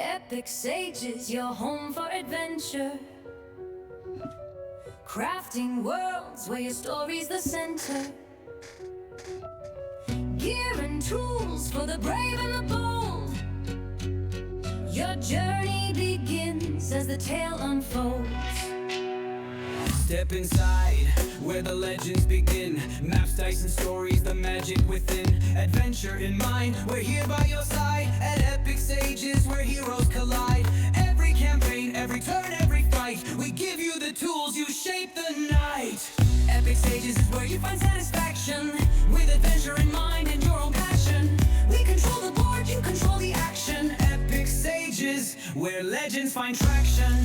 Epic sages, your home for adventure. Crafting worlds where your story's the center. Gear and tools for the brave and the bold. Your journey begins as the tale unfolds. Step inside, where the legends begin. Maps, dice, and stories, the magic within. Adventure in mind, we're here by your side. At Epic Sages, where heroes collide. Every campaign, every turn, every fight, we give you the tools, you shape the night. Epic Sages is where you find satisfaction, with adventure in mind and your own passion. We control the board, you control the action. Epic Sages, where legends find traction.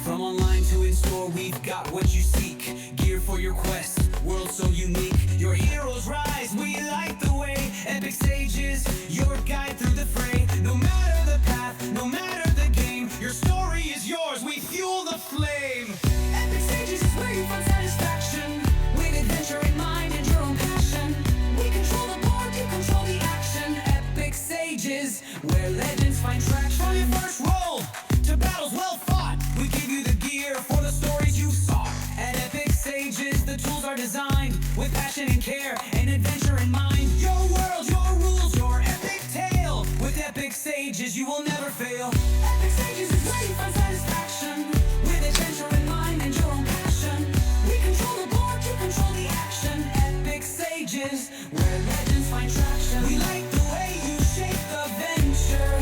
From online to in-store, we've got what you seek. Gear for your quest, world so unique. Your heroes rise, we light the way. Epic Sages, your guide through the fray. No matter the path, no matter the game, your story is yours, we fuel the flame. Epic Sages is where you find satisfaction, with adventure in mind and your own passion. We control the board, you control the action. Epic Sages, where legends find traction. From your first roll to battles well fought, we give you the gear for the stories you sought. At Epic Sages, the tools are designed with passion and care and adventure in mind. Your world, your rules, your epic tale. With Epic Sages, you will never fail. Epic Sages is where you find satisfaction, with adventure in mind and your own passion. We control the board, you control the action. Epic Sages, where legends find traction. We like the way you shape the venture.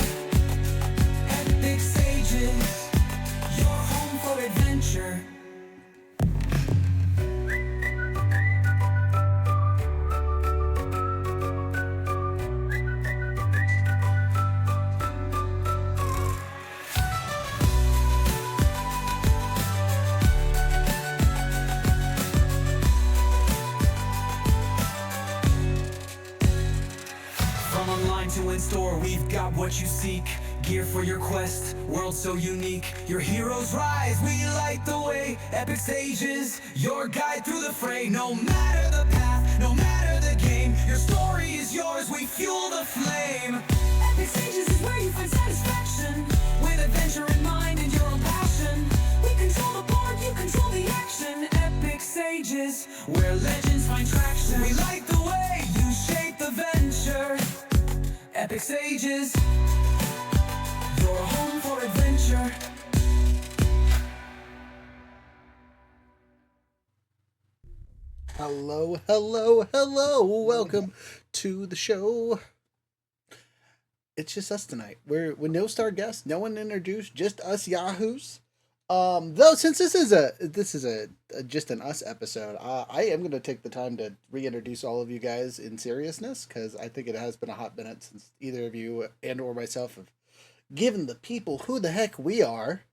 Epic Sages, your home for adventure. From online to in-store, we've got what you seek. Gear for your quest, world so unique. Your heroes rise, we light the way. Epic Sages, your guide through the fray. No matter the path, no matter the game, your story is yours, we fuel the flame. Epic Sages is where you find satisfaction, with adventure in mind and your own passion. We control the board, you control the action. Epic Sages, where legends find traction. We light the way, you shape the venture. Epic Sages, your home for adventure. Hello, hello, hello. Welcome to the show. It's just us tonight. We're with no star guests, no one introduced, just us yahoos. Though since this is a just an us episode, I am going to take the time to reintroduce all of you guys in seriousness, because I think it has been a hot minute since either of you and or myself have given the people who the heck we are.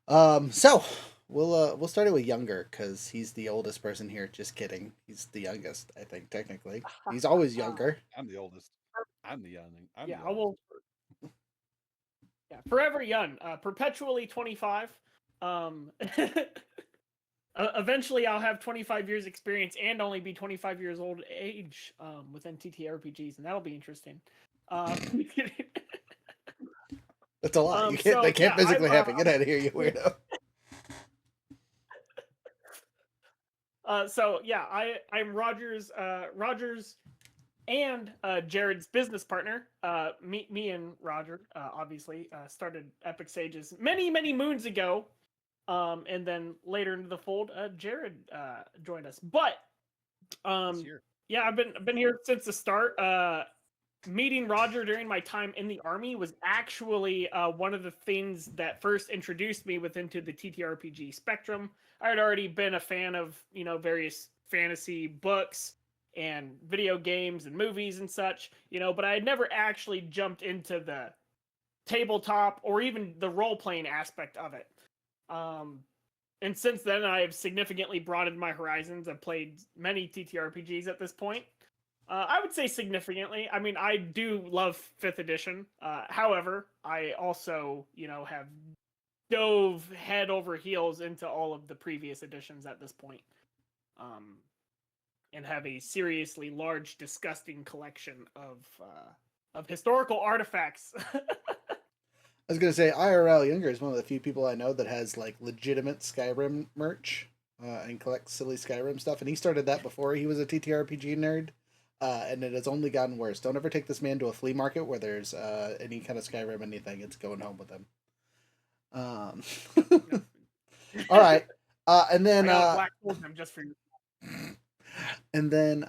So we'll start it with Younger, because he's the oldest person here. Just kidding. He's the youngest, I think, technically. He's always younger. I'm the oldest. I'm the young. I'm Yeah, the I oldest. will. Yeah, forever young, perpetually 25. Eventually, I'll have 25 years experience and only be 25 years old age within TTRPGs, and that'll be interesting. That's a lot. So, They can't yeah, physically I'm, happen. Get out of here, you weirdo. So yeah, I'm Rogers and Jared's business partner. Me and Roger obviously started Epic Sages many moons ago, and then later into the fold, Jared joined us. But This year. yeah, I've been here since the start. Meeting Roger during my time in the army was actually one of the things that first introduced me into the TTRPG spectrum. I had already been a fan of, various fantasy books and video games and movies and such, but I had never actually jumped into the tabletop or even the role-playing aspect of it. And since then, I have significantly broadened my horizons. I've played many TTRPGs at this point. I would say significantly. I mean, I do love 5th edition. However, I also, have dove head over heels into all of the previous editions at this point. And have a seriously large, disgusting collection of of historical artifacts. I was gonna say IRL Younger is one of the few people I know that has like legitimate Skyrim merch and collects silly Skyrim stuff, and he started that before he was a TTRPG nerd, and it has only gotten worse. Don't ever take this man to a flea market where there's any kind of Skyrim anything. It's going home with him. All right, and I then got a black hole them just for you. and then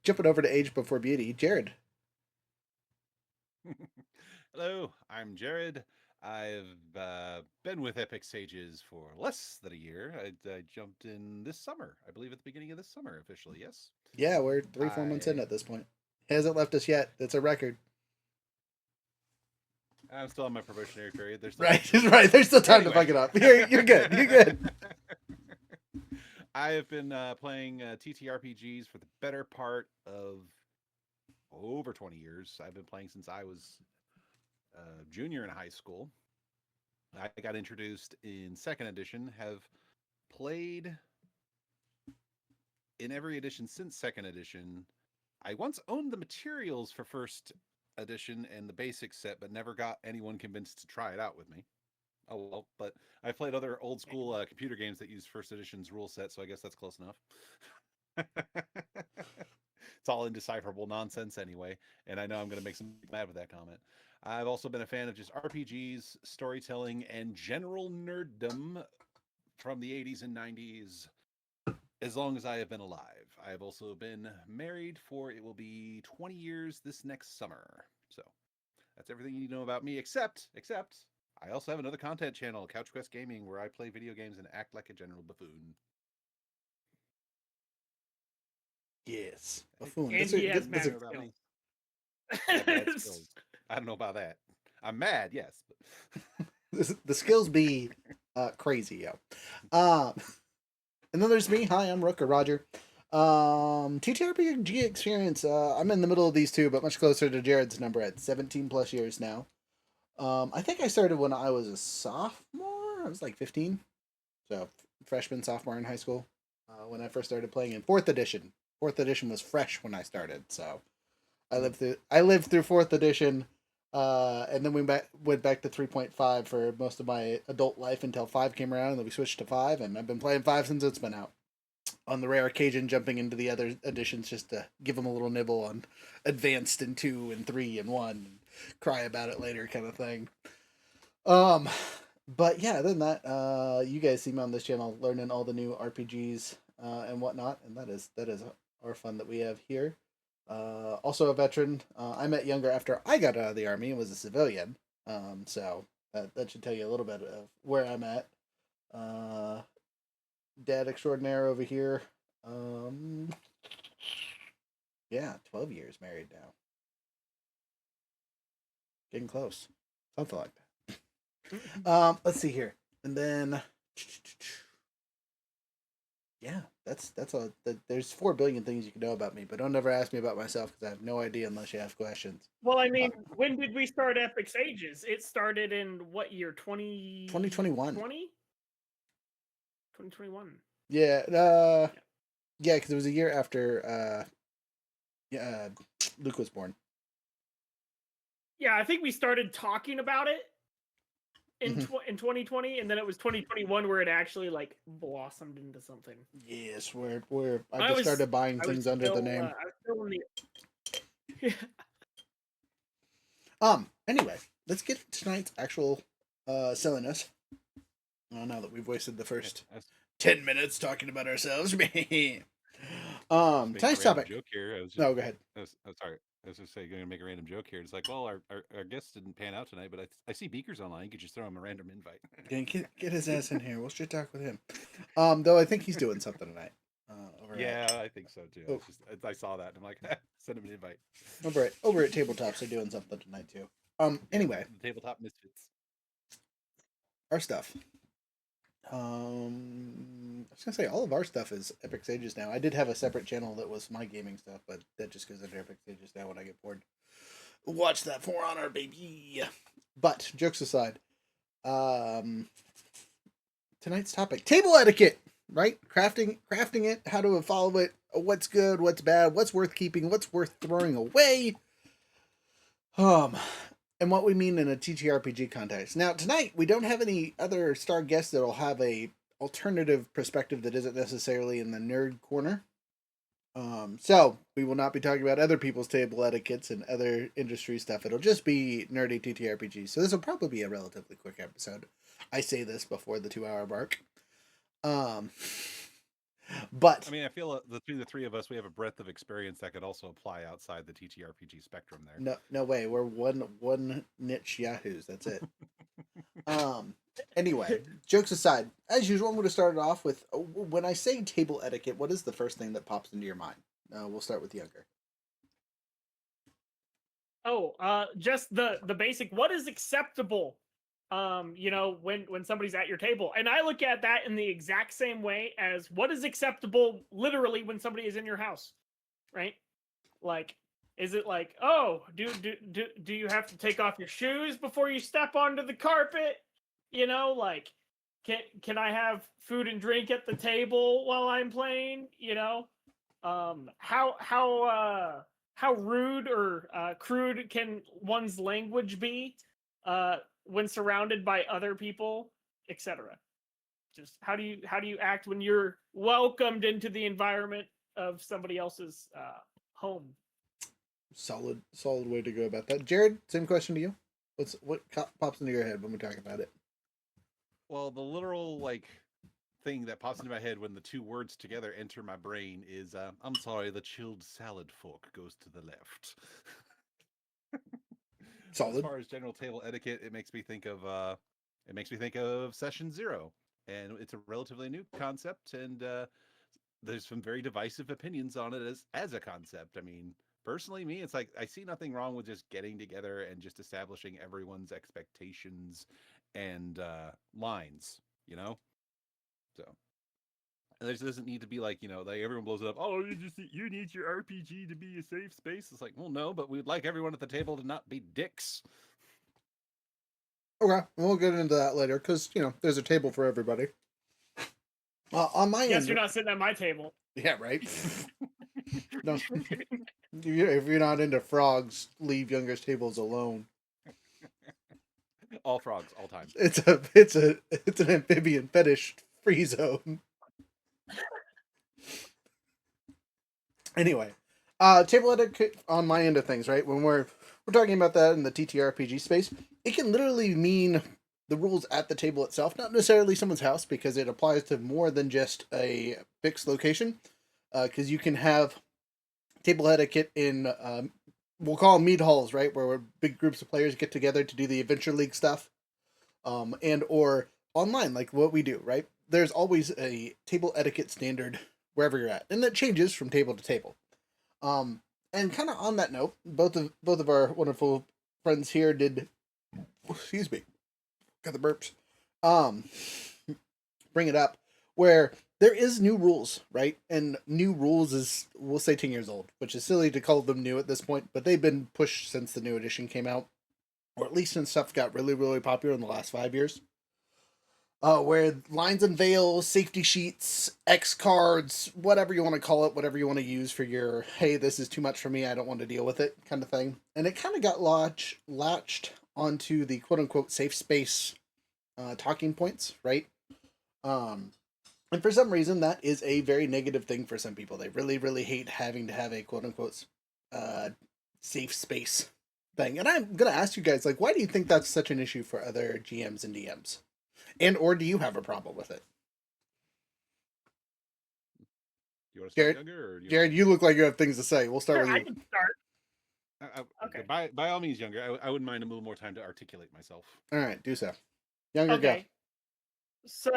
jumping over to Age Before Beauty, Jared. Hello, I'm Jared. I've been with Epic Sages for less than a year. I jumped in this summer, I believe, at the beginning of this summer officially. Yes, Yeah, we're 3-4 months in I at this point. He hasn't left us yet. It's a record. I'm still on my probationary period. There's still Right, right. There's still time to Anyway. fuck it up. You're good. You're good. I have been playing TTRPGs for the better part of over 20 years. I've been playing since I was junior in high school. I got introduced in second edition, have played in every edition since second edition. I once owned the materials for first edition and the basic set, but never got anyone convinced to try it out with me. Oh well, but I played other old school computer games that use first edition's rule set, so I guess that's close enough. It's all indecipherable nonsense anyway, and I know I'm going to make some people mad with that comment. I've also been a fan of just RPGs, storytelling, and general nerddom from the 80s and 90s as long as I have been alive. I have also been married for it will be 20 years this next summer. So that's everything you need to know about me, except I also have another content channel, Couch Quest Gaming, where I play video games and act like a general buffoon. Yes, buffoon. And That's he a, has that's a, mad About me. skills. I have bad skills. I don't know about that. I'm mad, yes. But the skills be crazy, yo. And then there's me. Hi, I'm Rook or Roger. TTRPG experience. I'm in the middle of these two, but much closer to Jared's number at 17 plus years now. I think I started when I was a sophomore. I was like 15, so freshman, sophomore in high school. When I first started playing in fourth edition. Fourth edition was fresh when I started, so I lived through fourth edition, and then we went back to 3.5 for most of my adult life until 5 came around, and then we switched to 5, and I've been playing 5 since it's been out. On the rare occasion, jumping into the other editions just to give them a little nibble on advanced and 2 and 3 and 1, and cry about it later kind of thing. But yeah, other than that, you guys see me on this channel learning all the new RPGs and whatnot, and that is our fun that we have here. Also a veteran. I met Younger after I got out of the army and was a civilian. So that should tell you a little bit of where I'm at. Dad extraordinaire over here. Yeah, 12 years married now. Getting close. Something like that. Let's see here. And then yeah, that's all. There's 4 billion things you can know about me, but don't ever ask me about myself because I have no idea unless you have questions. Well, I mean, when did we start Epic Sages? It started in what year? 2021. 2021. Yeah, yeah, because it was a year after Luke was born. Yeah, I think we started talking about it in Mhm. in 2020, and then it was 2021 where it actually like blossomed into something. Yes, I just started buying things under the name. I was still in the. Anyway, let's get to tonight's actual silliness. Now that we've wasted the first 10 minutes talking about ourselves. Tonight's topic. Joke here. No, go ahead. I'm sorry. I was just going to make a random joke here. It's like, well, our guest didn't pan out tonight, but I see Beaker's online. You could just throw him a random invite. Get his ass in here. We'll shit talk with him. Though I think he's doing something tonight. I think so too. Oh. I saw that. And I'm like, send him an invite. Over at Tabletops, they're doing something tonight too. Anyway, The Tabletop Misfits. our stuff. I was gonna say all of our stuff is Epic Sages now. I did have a separate channel that was my gaming stuff, but that just goes under Epic Sages now when I get bored. Watch that For Honor, baby. But jokes aside, tonight's topic: table etiquette. Right, crafting it, how to follow it, what's good, what's bad, what's worth keeping, what's worth throwing away. Um, and what we mean in a TTRPG context. Now, tonight we don't have any other star guests that'll have a alternative perspective that isn't necessarily in the nerd corner. So we will not be talking about other people's table etiquettes and other industry stuff. It'll just be nerdy TTRPG. So this will probably be a relatively quick episode. I say this before the 2 hour mark. But I mean, I feel between the three of us, we have a breadth of experience that could also apply outside the TTRPG spectrum there. no way. We're one niche yahoos. That's it. Anyway, jokes aside, as usual, I'm going to start it off with when I say table etiquette, what is the first thing that pops into your mind? We'll start with Younger. Just the basic. What is acceptable? When somebody's at your table, and I look at that in the exact same way as what is acceptable, literally, when somebody is in your house, right? Like, is it like, oh, do you have to take off your shoes before you step onto the carpet? Like, can I have food and drink at the table while I'm playing? How rude or crude can one's language be when surrounded by other people, etc. Just how do you act when you're welcomed into the environment of somebody else's home? Solid way to go about that. Jared, same question to you. What pops into your head when we talk about it? Well, the literal thing that pops into my head when the two words together enter my brain is I'm sorry, the chilled salad fork goes to the left. Solid. As far as general table etiquette, it makes me think of session 0, and it's a relatively new concept, and there's some very divisive opinions on it as a concept. I mean, personally, me, it's like I see nothing wrong with just getting together and just establishing everyone's expectations and lines, So there doesn't need to be like everyone blows it up. Oh, you need your RPG to be a safe space. It's like, well, no, but we'd like everyone at the table to not be dicks. Okay, we'll get into that later because there's a table for everybody. On my Yes, end, you're not sitting at my table. Yeah, right. No, if you're not into frogs, leave Younger's tables alone. All frogs, all time. It's an amphibian fetish free zone. Anyway, table etiquette on my end of things, right? When we're talking about that in the TTRPG space, it can literally mean the rules at the table itself, not necessarily someone's house, because it applies to more than just a fixed location. Because you can have table etiquette in, we'll call them mead halls, right? Where big groups of players get together to do the Adventure League stuff. And or online, like what we do, right? There's always a table etiquette standard wherever you're at, and that changes from table to table. And kind of on that note, both of our wonderful friends here did, excuse me, got the burps. Bring it up where there is new rules, right? And new rules is, we'll say, 10 years old, which is silly to call them new at this point, but they've been pushed since the new edition came out, or at least since stuff got really, really popular in the last 5 years. Where lines and veils, safety sheets, X cards, whatever you want to call it, whatever you want to use for your, hey, this is too much for me, I don't want to deal with it, kind of thing. And it kind of got latched onto the quote-unquote safe space talking points, right? And for some reason, that is a very negative thing for some people. They really, really hate having to have a quote-unquote safe space thing. And I'm going to ask you guys, like, why do you think that's such an issue for other GMs and DMs? And or do you have a problem with it? You want to start, Jared, Younger? Or Jared, you look like you have things to say. We'll start Sure, with you. I can start. Okay. By all means, Younger. I wouldn't mind a little more time to articulate myself. All right, do so. Younger, Okay. So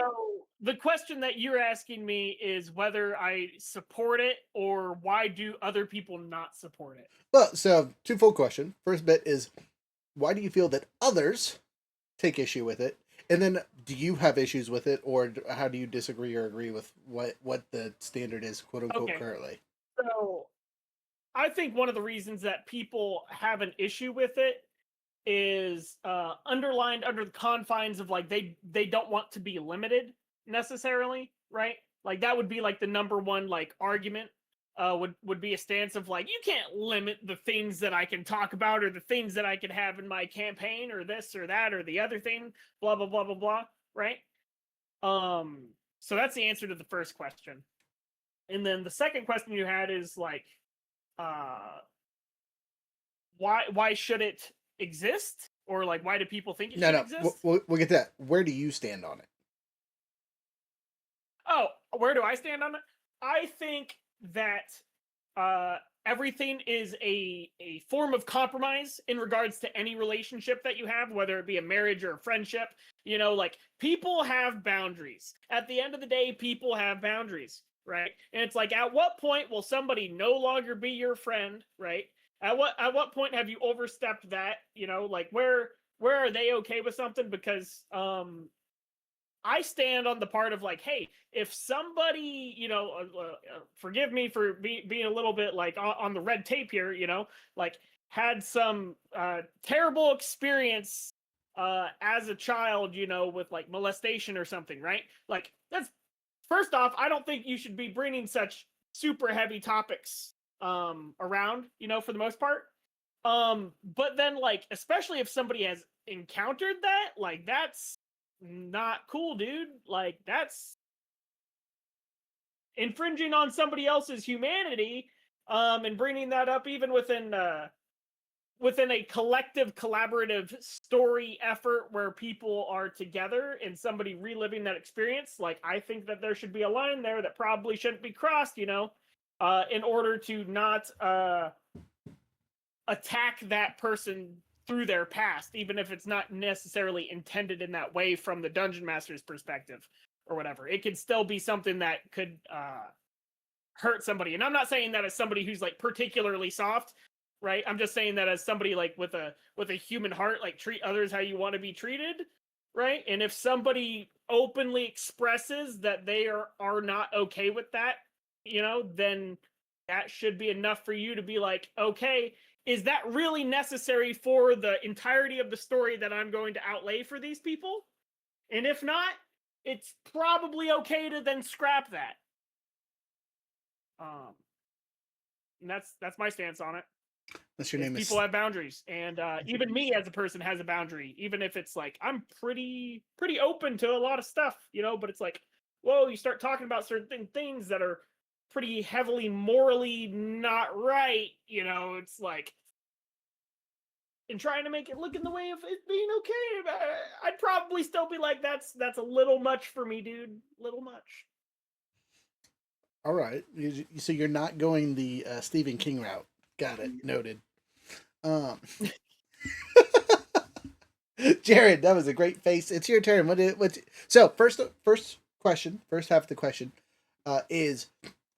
the question that you're asking me is whether I support it or why do other people not support it? Well, so twofold question. First bit is, why do you feel that others take issue with it? And then, do you have issues with it, or how do you disagree or agree with what the standard is, quote unquote, Okay. currently? So I think one of the reasons that people have an issue with it is underlined under the confines of like they don't want to be limited necessarily, right? Like that would be like the number one like argument would be a stance of like, you can't limit the things that I can talk about or the things that I can have in my campaign or this or that or the other thing, blah blah blah blah blah, right? So that's the answer to the first question. And then the second question you had is like, uh, why should it exist, or like why do people think it No, should no, exist? we'll get to that. Where do you stand on it? Oh, where do I stand on it? I think that uh, everything is a form of compromise in regards to any relationship that you have, whether it be a marriage or a friendship. You know, like people have boundaries. At the end of the day, people have boundaries, right? And it's like, at what point will somebody no longer be your friend, right? At what point have you overstepped that? You know, like where are they okay with something? Because I stand on the part of like, hey, if somebody, forgive me for being a little bit like on the red tape here, like had some terrible experience as a child, with like molestation or something, right? Like, that's first off, I don't think you should be bringing such super heavy topics around, for the most part. But then, like, especially if somebody has encountered that, like, that's not cool, dude. Like, that's infringing on somebody else's humanity, and bringing that up even within a collective collaborative story effort where people are together and somebody reliving that experience. Like, I think that there should be a line there that probably shouldn't be crossed, in order to not attack that person through their past, even if it's not necessarily intended in that way from the dungeon master's perspective or whatever. It could still be something that could hurt somebody. And I'm not saying that as somebody who's like particularly soft, right? I'm just saying that as somebody like with a human heart, like, treat others how you want to be treated, right? And if somebody openly expresses that they are not okay with that, then that should be enough for you to be like, okay, is that really necessary for the entirety of the story that I'm going to outlay for these people? And if not, it's probably okay to then scrap that. And that's my stance on it. Unless your name is People have boundaries, and even me as a person has a boundary. Even if it's like I'm pretty open to a lot of stuff, but it's like, whoa, you start talking about certain things that are pretty heavily morally not right. It's like, and trying to make it look in the way of it being okay. I'd probably still be like, that's a little much for me, dude. Little much. all right. So you're not going the Stephen King route. Got it. Noted. Um, Jared, that was a great face. It's your turn. So first question, first half of the question, is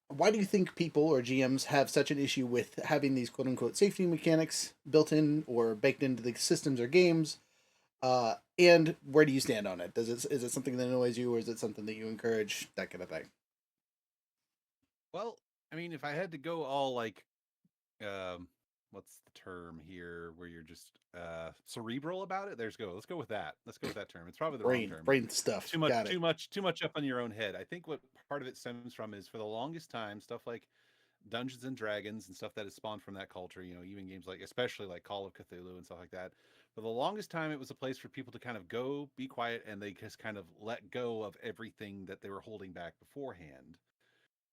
why do you think people or GMs have such an issue with having these quote unquote safety mechanics built in or baked into the systems or games? And where do you stand on it? Is it something that annoys you, or is it something that you encourage? That kind of thing. Well, I mean, if I had to go all like, um, what's the term here, where you're just cerebral about it? Let's go with that. Let's go with that term. It's probably the wrong term. Brain stuff. Too much, Got it. too much up on your own head. I think what part of it stems from is, for the longest time, stuff like Dungeons and Dragons and stuff that has spawned from that culture, even games like, especially like Call of Cthulhu and stuff like that. For the longest time, it was a place for people to kind of go, be quiet, and they just kind of let go of everything that they were holding back beforehand.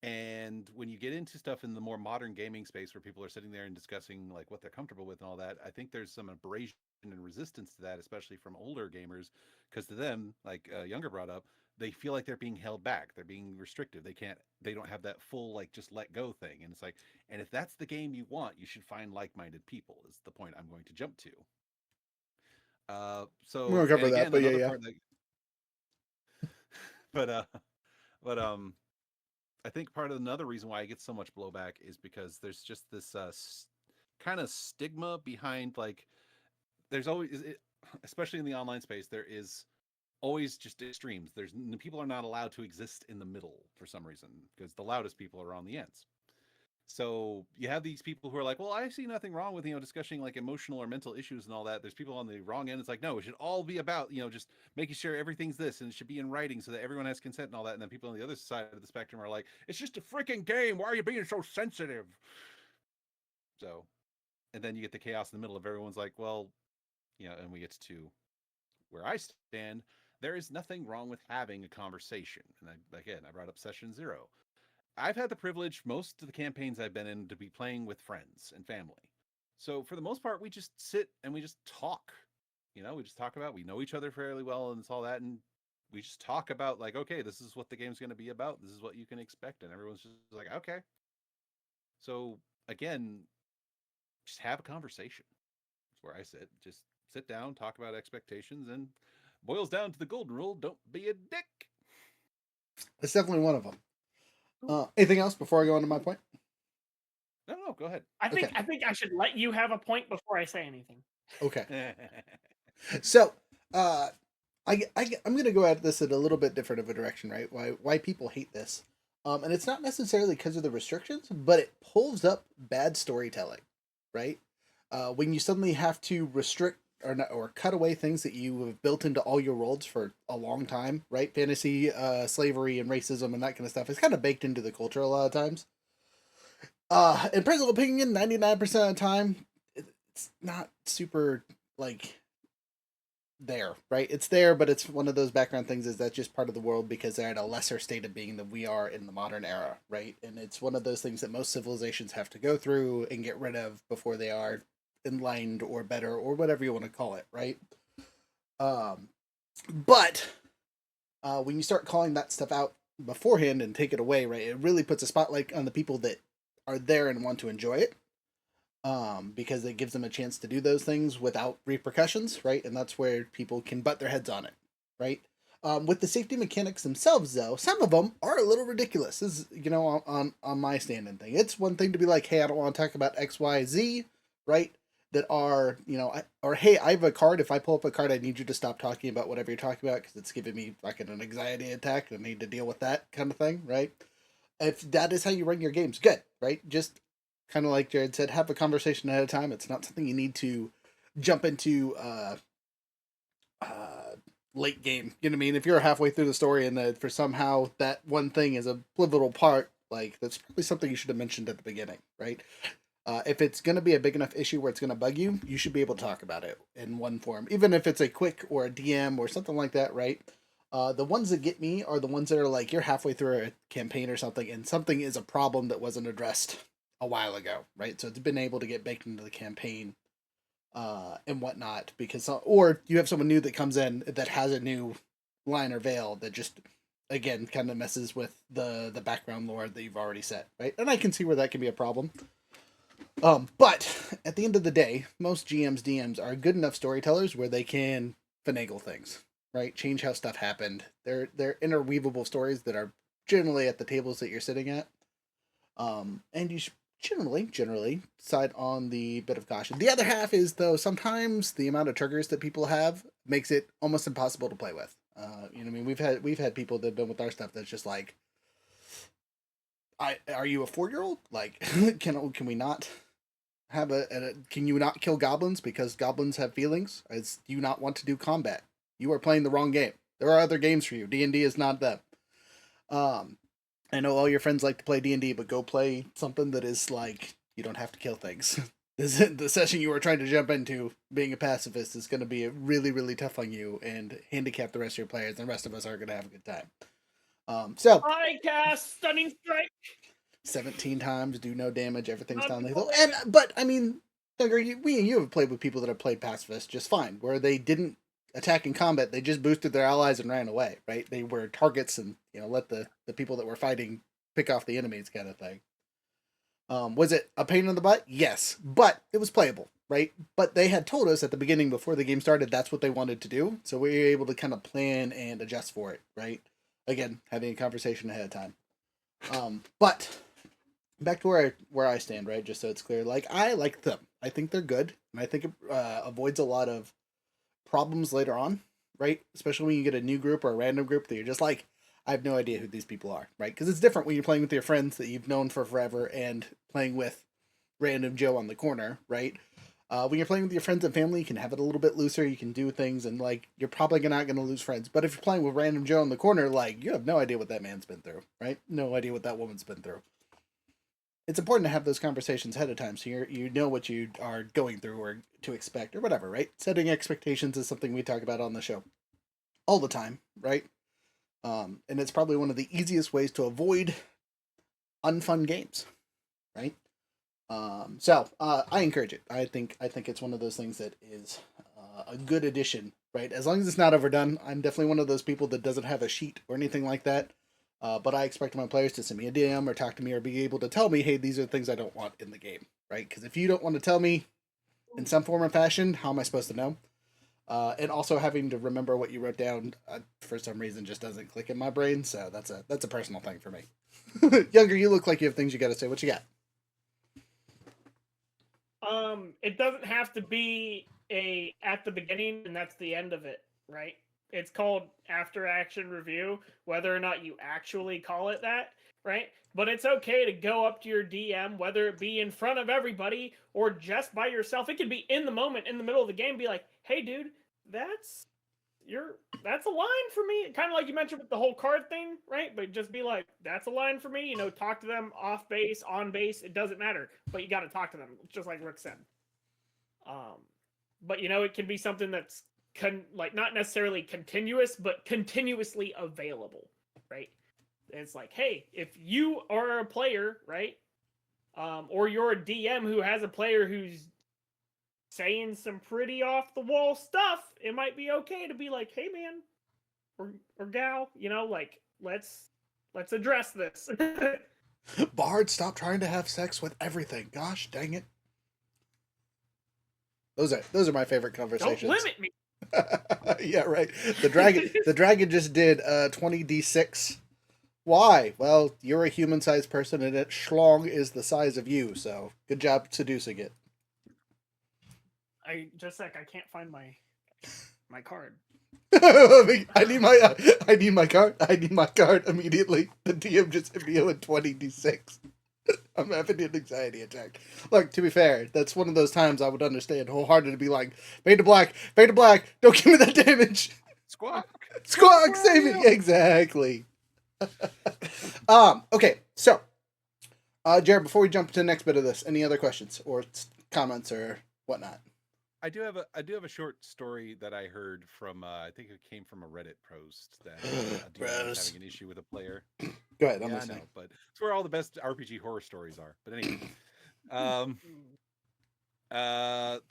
And when you get into stuff in the more modern gaming space where people are sitting there and discussing like what they're comfortable with and all that, I think there's some abrasion and resistance to that, especially from older gamers, because to them, like Younger brought up, they feel like they're being held back, they're being restrictive, they don't have that full like just let go thing. And it's like, and if that's the game you want, you should find like-minded people, is the point I'm going to jump to. We're gonna So, and cover that, again, but yeah, another yeah. part that, but but I think part of another reason why I get so much blowback is because there's just this kind of stigma behind, like, there's always, especially in the online space, there is always just extremes. People are not allowed to exist in the middle for some reason, because the loudest people are on the ends. So you have these people who are like, well, I see nothing wrong with, discussing like emotional or mental issues and all that. There's people on the wrong end. It's like, no, it should all be about, just making sure everything's this, and it should be in writing so that everyone has consent and all that. And then people on the other side of the spectrum are like, it's just a freaking game. Why are you being so sensitive? So, and then you get the chaos in the middle of everyone's like, well, and we get to where I stand. There is nothing wrong with having a conversation. And I brought up session 0. I've had the privilege most of the campaigns I've been in to be playing with friends and family. So for the most part, we just sit and we just talk. We just talk about, we know each other fairly well and it's all that. And we just talk about like, okay, this is what the game's going to be about. This is what you can expect. And everyone's just like, okay. So again, just have a conversation. That's where I sit. Just sit down, talk about expectations, and boils down to the golden rule: don't be a dick. That's definitely one of them. Anything else before I go on to my point? No, go ahead. I think I should let you have a point before I say anything. Okay. So, I'm going to go at this in a little bit different of a direction, right? Why people hate this. And it's not necessarily because of the restrictions, but it pulls up bad storytelling, right? When you suddenly have to restrict or cut away things that you have built into all your worlds for a long time, right? Fantasy, slavery, and racism and that kind of stuff is kind of baked into the culture a lot of times. In personal opinion, 99% of the time, it's not super, there, right? It's there, but it's one of those background things. Is that just part of the world because they're at a lesser state of being than we are in the modern era, right? And it's one of those things that most civilizations have to go through and get rid of before they are enlightened or better or whatever you want to call it, right? But when you start calling that stuff out beforehand and take it away, right, it really puts a spotlight on the people that are there and want to enjoy it. Because it gives them a chance to do those things without repercussions, right? And that's where people can butt their heads on it, right? With the safety mechanics themselves, though, some of them are a little ridiculous. This is, on my stand-in thing. It's one thing to be like, hey, I don't want to talk about X, Y, Z, right? That are, or hey, I have a card. If I pull up a card, I need you to stop talking about whatever you're talking about because it's giving me like an anxiety attack and I need to deal with that kind of thing, right? If that is how you run your games, good, right? Just kind of like Jared said, have a conversation ahead of time. It's not something you need to jump into late game. You know what I mean? If you're halfway through the story and for somehow that one thing is a pivotal part, that's probably something you should have mentioned at the beginning, right? If it's going to be a big enough issue where it's going to bug you, you should be able to talk about it in one form, even if it's a quick or a DM or something like that, right? The ones that get me are the ones that are like you're halfway through a campaign or something and something is a problem that wasn't addressed a while ago, right? So it's been able to get baked into the campaign and whatnot because, or you have someone new that comes in that has a new line or veil that just, again, kind of messes with the background lore that you've already set, right? And I can see where that can be a problem. But at the end of the day, most GMs, DMs are good enough storytellers where they can finagle things, right? Change how stuff happened. They're interweavable stories that are generally at the tables that you're sitting at. And you should generally side on the bit of caution. The other half is, though, sometimes the amount of triggers that people have makes it almost impossible to play with. I mean, we've had people that have been with our stuff that's just like, are you a 4-year-old? Like, can we not have can you not kill goblins because goblins have feelings? Do you not want to do combat? You are playing the wrong game. There are other games for you. D&D is not them. I know all your friends like to play D&D, but go play something that is like, you don't have to kill things. The session you were trying to jump into, being a pacifist, is going to be really, really tough on you and handicap the rest of your players, and the rest of us are going to have a good time. So I cast Stunning Strike. 17 times, do no damage, everything's Not non-lethal. before. But, I mean, we and you have played with people that have played pacifist just fine, where they didn't attack in combat, they just boosted their allies and ran away, right? They were targets and, let the people that were fighting pick off the enemies kind of thing. Was it a pain in the butt? Yes, but it was playable, right? But they had told us at the beginning before the game started that's what they wanted to do, so we were able to kind of plan and adjust for it, right? Again, having a conversation ahead of time. But back to where I stand, right? Just so it's clear, I like them. I think they're good, and I think it avoids a lot of problems later on, right? Especially when you get a new group or a random group that you're just like, I have no idea who these people are, right? Because it's different when you're playing with your friends that you've known for forever and playing with random Joe on the corner, right? When you're playing with your friends and family, you can have it a little bit looser. You can do things, and like you're probably not going to lose friends. But if you're playing with random Joe in the corner, like you have no idea what that man's been through, right? No idea what that woman's been through. It's important to have those conversations ahead of time, so you know what you are going through or to expect or whatever, right? Setting expectations is something we talk about on the show all the time, right? And it's probably one of the easiest ways to avoid unfun games, right? So I encourage it. I think it's one of those things that is a good addition, right? As long as it's not overdone. I'm definitely one of those people that doesn't have a sheet or anything like that. But I expect my players to send me a DM or talk to me or be able to tell me, hey, these are things I don't want in the game, right? Because if you don't want to tell me in some form or fashion, how am I supposed to know? And also having to remember what you wrote down for some reason just doesn't click in my brain. So that's a personal thing for me. Younger, you look like you have things you got to say. What you got? It doesn't have to be at the beginning and that's the end of it, right? It's called after action review, whether or not you actually call it that, right? But it's okay to go up to your DM, whether it be in front of everybody or just by yourself. It could be in the moment, in the middle of the game, be like, "Hey, dude, that's that's a line for me." Kind of like you mentioned with the whole card thing, right? But just be like, "That's a line for me." You know, talk to them off base, on base. It doesn't matter, but you got to talk to them, just like Rick said. But it can be something that's like not necessarily continuous, but continuously available, right? It's like, hey, if you are a player, right, or you're a DM who has a player who's saying some pretty off the wall stuff, it might be okay to be like, hey, man, or gal, like let's address this. Bard, stop trying to have sex with everything. Gosh, dang it. Those are my favorite conversations. Don't limit me. Yeah, right. The dragon just did 20d6. Why? Well, you're a human-sized person, and its schlong is the size of you. So, good job seducing it. I can't find my card. I need my card. I need my card immediately. The DM just hit me with 20d6. I'm having an anxiety attack. Look, to be fair, that's one of those times I would understand wholeheartedly to be like, fade to black, don't give me that damage. Squawk. Squawk, save me. Exactly. Okay, so, Jared, before we jump to the next bit of this, any other questions or comments or whatnot? I do have a short story that I heard from I think it came from a Reddit post that a DM was having an issue with a player. Go ahead, I'm Yeah, I listening. know, but it's where all the best RPG horror stories are. But anyway,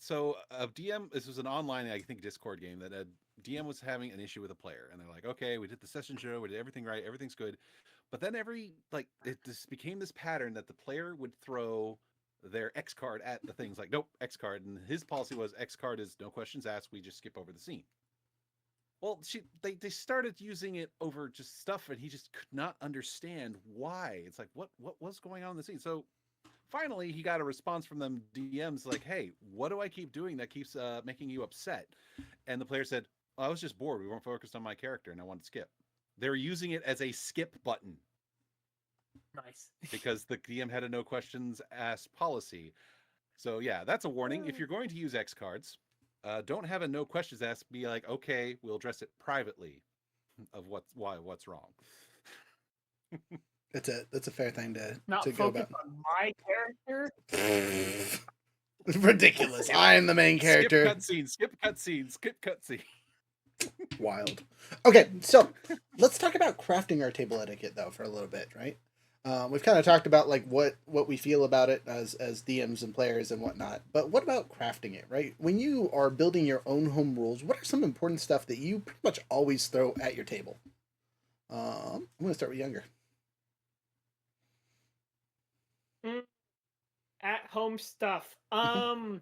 so a DM. This was an online, I think, Discord game that a DM was having an issue with a player, and they're like, "Okay, we did the session show, we did everything right, everything's good," but then it just became this pattern that the player would throw their X card at the things like, "Nope, X card," and his policy was X card is no questions asked, we just skip over the scene. Well, they started using it over just stuff, and he just could not understand why. It's like, what was going on in the scene? So finally, he got a response from them DMs like, "Hey, what do I keep doing that keeps making you upset?" And the player said, "I was just bored. We weren't focused on my character, and I wanted to skip." They're using it as a skip button. Nice. Because the DM had a no questions asked policy. So yeah, that's a warning. If you're going to use X cards, don't have a no questions asked. Be like, okay, we'll address it privately of what's wrong. That's a fair thing Not to go about. focus on my character. Ridiculous. I am the main character. Skip cutscene. Wild. Okay, so let's talk about crafting our table etiquette though for a little bit, right? We've kind of talked about like what we feel about it as DMs and players and whatnot, but what about crafting it, right? When you are building your own home rules, what are some important stuff that you pretty much always throw at your table? I'm going to start with Younger. At home stuff. And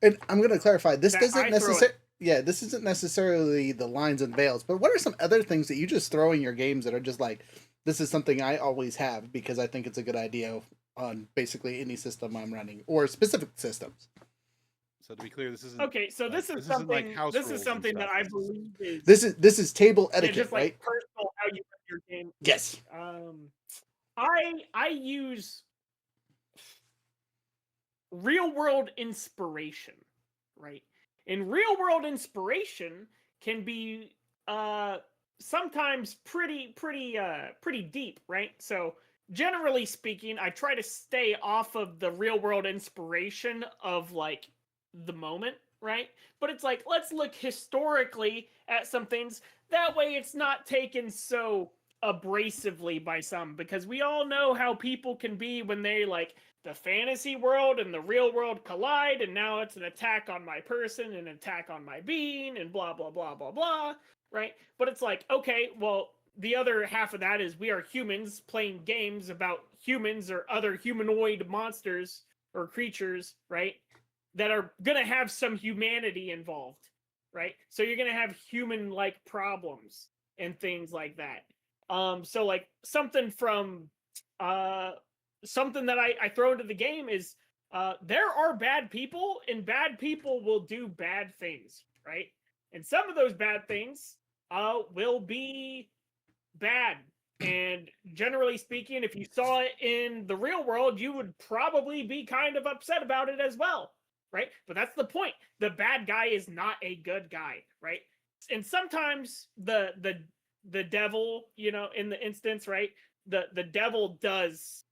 I'm going to clarify, this isn't necessarily the lines and veils, but what are some other things that you just throw in your games that are just like, this is something I always have because I think it's a good idea on basically any system I'm running or specific systems? So to be clear, this isn't Okay, so like, this is this isn't like something. house This rules is and something that stuff. I This is- believe is This is table yeah, etiquette, just like right? personal how you run your game. Yes. I use real world inspiration, right? And real world inspiration can be sometimes pretty deep, right? So generally speaking, I try to stay off of the real world inspiration of like the moment, right? But it's like, let's look historically at some things. That way it's not taken so abrasively by some, because we all know how people can be when they like the fantasy world and the real world collide, and now it's an attack on my person, an attack on my being, and blah blah blah blah blah, right? But it's like, okay, well, the other half of that is we are humans playing games about humans or other humanoid monsters or creatures, right? That are gonna have some humanity involved, right? So you're gonna have human-like problems and things like that. So like something from something that I throw into the game is there are bad people, and bad people will do bad things, right? And some of those bad things will be bad. And generally speaking, if you saw it in the real world, you would probably be kind of upset about it as well, right? But that's the point. The bad guy is not a good guy, right? And sometimes the devil, you know, in the instance, right? The devil does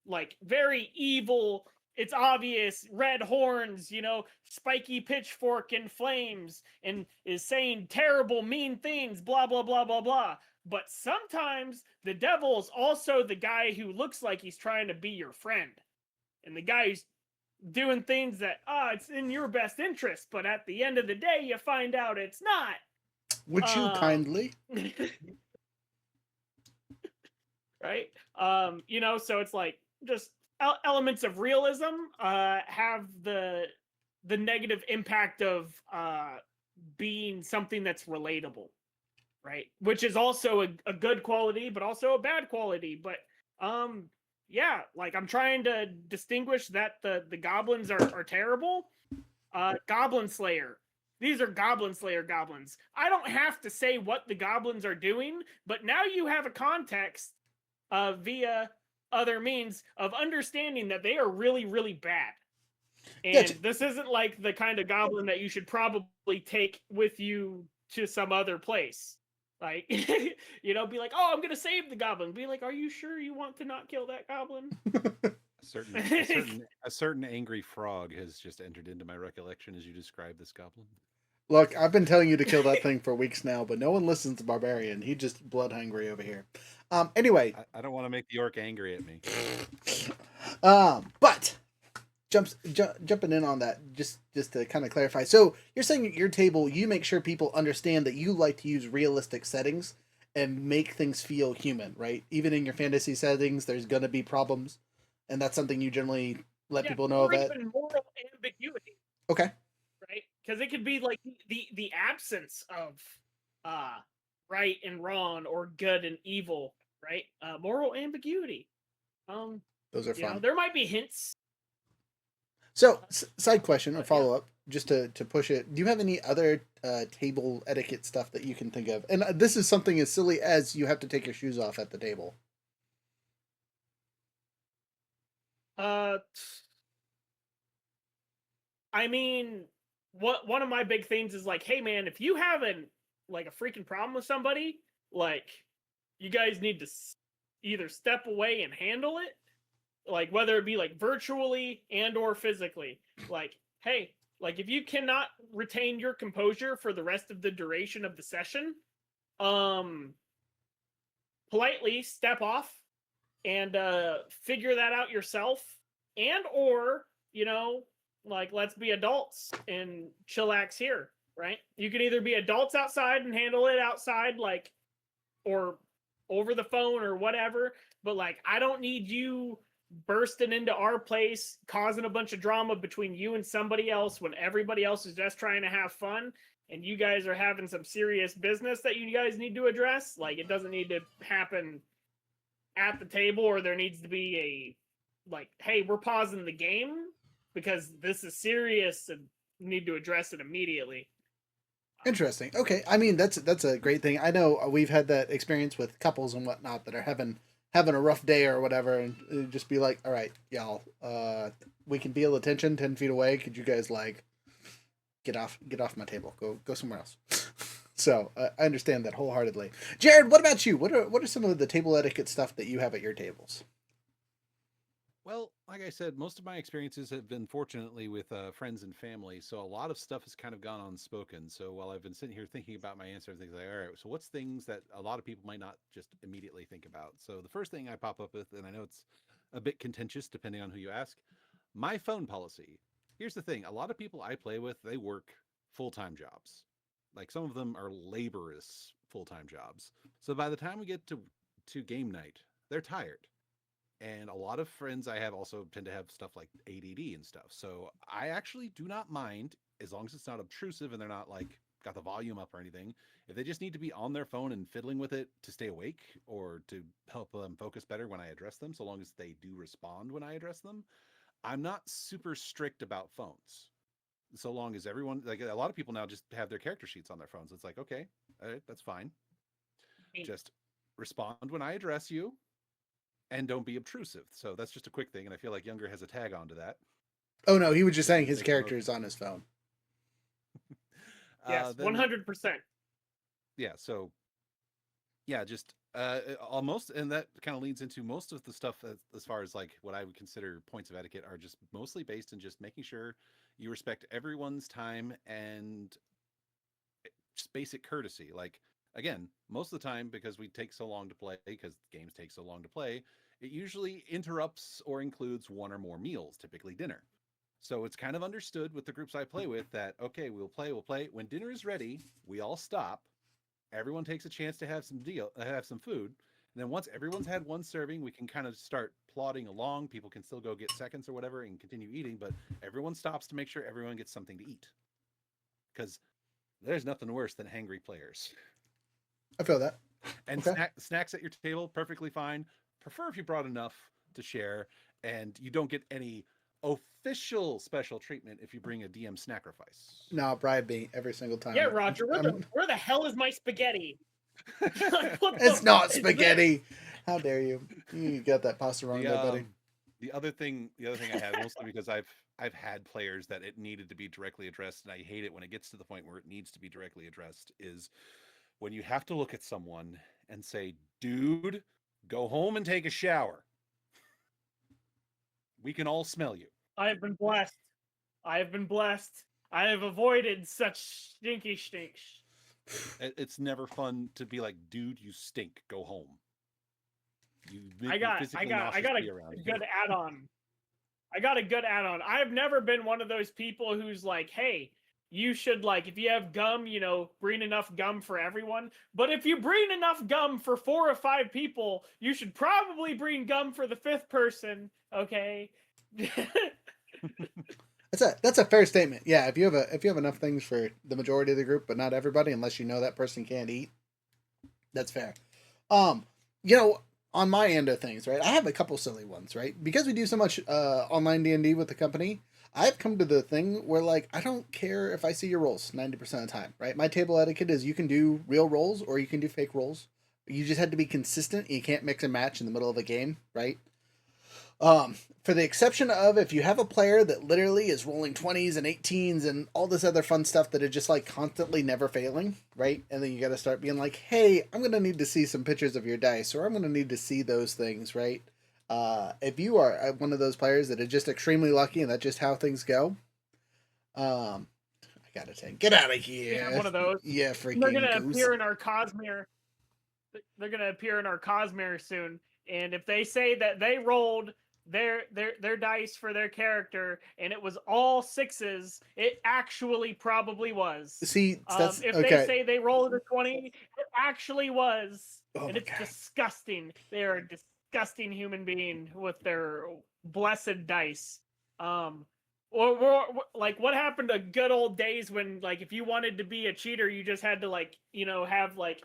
like very evil, it's obvious, red horns, you know, spiky pitchfork and flames, and is saying terrible mean things, blah blah blah blah blah. But sometimes the devil's also the guy who looks like he's trying to be your friend, and the guy who's doing things that it's in your best interest, but at the end of the day you find out it's not. Would you kindly? Right? You know, so it's like just elements of realism have the negative impact of being something that's relatable, right? Which is also a good quality, but also a bad quality. But yeah, like I'm trying to distinguish that the goblins are terrible. Goblin Slayer. These are Goblin Slayer goblins. I don't have to say what the goblins are doing, but now you have a context via other means of understanding that they are really, really bad. And Gotcha. this isn't like the kind of goblin that you should probably take with you to some other place. Like, you know, be like, oh, I'm going to save the goblin. Be like, are you sure you want to not kill that goblin? A certain angry frog has just entered into my recollection as you describe this goblin. Look, I've been telling you to kill that thing for weeks now, but no one listens to Barbarian. He just blood hungry over here. Anyway, I don't want to make the orc angry at me. but jumping in on that, just to kind of clarify. So you're saying at your table, you make sure people understand that you like to use realistic settings and make things feel human, right? Even in your fantasy settings, there's gonna be problems, and that's something you generally let people know or about. even moral ambiguity. Okay. Right? Because it could be like the absence of right and wrong or good and evil, right? Moral ambiguity. Those are You know, fun. there might be hints. So, side question or Yeah. follow up, just to push it. Do you have any other table etiquette stuff that you can think of? And this is something as silly as you have to take your shoes off at the table. I mean, one of my big things is like, hey man, if you have a freaking problem with somebody, like, you guys need to either step away and handle it, like whether it be like virtually and or physically. Like, hey, like if you cannot retain your composure for the rest of the duration of the session, politely step off and figure that out yourself, and or, you know, like, let's be adults and chillax here, right? You can either be adults outside and handle it outside, like, or over the phone or whatever, but like, I don't need you bursting into our place, causing a bunch of drama between you and somebody else when everybody else is just trying to have fun, and you guys are having some serious business that you guys need to address. Like, it doesn't need to happen at the table, or there needs to be a, like, hey, we're pausing the game because this is serious and need to address it immediately. Interesting. Okay, I mean that's a great thing. I know we've had that experience with couples and whatnot that are having a rough day or whatever, and just be like, all right, y'all, we can feel the tension 10 feet away. Could you guys like get off my table? Go somewhere else. So I understand that wholeheartedly. Jared, what about you? What are some of the table etiquette stuff that you have at your tables? Well, like I said, most of my experiences have been fortunately with friends and family, so a lot of stuff has kind of gone unspoken. So while I've been sitting here thinking about my answer, I'm thinking like, all right, so what's things that a lot of people might not just immediately think about? So the first thing I pop up with, and I know it's a bit contentious depending on who you ask, my phone policy. Here's the thing: a lot of people I play with, they work full-time jobs. Like some of them are laborious full-time jobs. So by the time we get to game night, they're tired, and a lot of friends I have also tend to have stuff like ADD and stuff. So I actually do not mind as long as it's not obtrusive and they're not like got the volume up or anything. If they just need to be on their phone and fiddling with it to stay awake or to help them focus better when I address them, so long as they do respond when I address them, I'm not super strict about phones. So long as everyone, like a lot of people now just have their character sheets on their phones. It's like, okay, all right, that's fine. Just respond when I address you and don't be obtrusive. So that's just a quick thing, and I feel like Younger has a tag onto that. Oh no, he was just Just saying his make a note. character is on his phone. Yes, Then 100%. yeah, so yeah, just almost, and that kind of leads into most of the stuff as far as like what I would consider points of etiquette are just mostly based in just making sure you respect everyone's time and just basic courtesy. Like again, most of the time because we take so long to play, because games take so long to play, it usually interrupts or includes one or more meals, typically dinner. So it's kind of understood with the groups I play with that okay, we'll play. When dinner is ready, we all stop. Everyone takes a chance to have some food. And then once everyone's had one serving, we can kind of start plodding along. People can still go get seconds or whatever and continue eating, but everyone stops to make sure everyone gets something to eat. Because there's nothing worse than hangry players. I feel that. And Okay. snacks at your table, perfectly fine. Prefer if you brought enough to share, and you don't get any official special treatment if you bring a DM sacrifice. No, bribe me every single Yeah, time. Roger, where the hell is my spaghetti? Like, what It's the not fuck is this? spaghetti. How dare you? You got that pasta wrong the there, buddy. the other thing I had mostly because I've had players that it needed to be directly addressed, and I hate it when it gets to the point where it needs to be directly addressed, is when you have to look at someone and say, dude, go home and take a shower. We can all smell you. I have been blessed. I have been blessed. I have avoided such stinky stinks. It's never fun to be like, dude, you stink. Go home. You make I me got physically nauseous to a be around you. good add-on. I got a good add-on. I've never been one of those people who's like, hey, you should like if you have gum, bring enough gum for everyone. But if you bring enough gum for 4 or 5 people, you should probably bring gum for the 5th person. Okay. That's a fair statement. Yeah, if you have enough things for the majority of the group, but not everybody, unless you know that person can't eat, that's fair. Um, you know, on my end of things, right? I have a couple silly ones, right? Because we do so much online D&D with the company, I've come to the thing where like I don't care if I see your rolls 90% of the time, right? My table etiquette is you can do real rolls or you can do fake rolls. You just have to be consistent. You can't mix and match in the middle of a game, right? For the exception of if you have a player that literally is rolling 20s and 18s and all this other fun stuff that are just like constantly never failing, right? And then you got to start being like, hey, I'm going to need to see some pictures of your dice, or I'm going to need to see those things, right? If you are one of those players that are just extremely lucky and that's just how things go, I got to take, get out of here. One of those. Yeah, They're freaking gonna goose. appear in our Cosmere. They're gonna appear in our Cosmere soon. And if they say that they rolled their dice for their character and it was all 6s, it actually probably was. See, that's if okay. they say they rolled a 20, it actually was. Oh and my it's God. disgusting. They are a disgusting human being with their blessed dice. Or like what happened to good old days when like if you wanted to be a cheater, you just had to like have like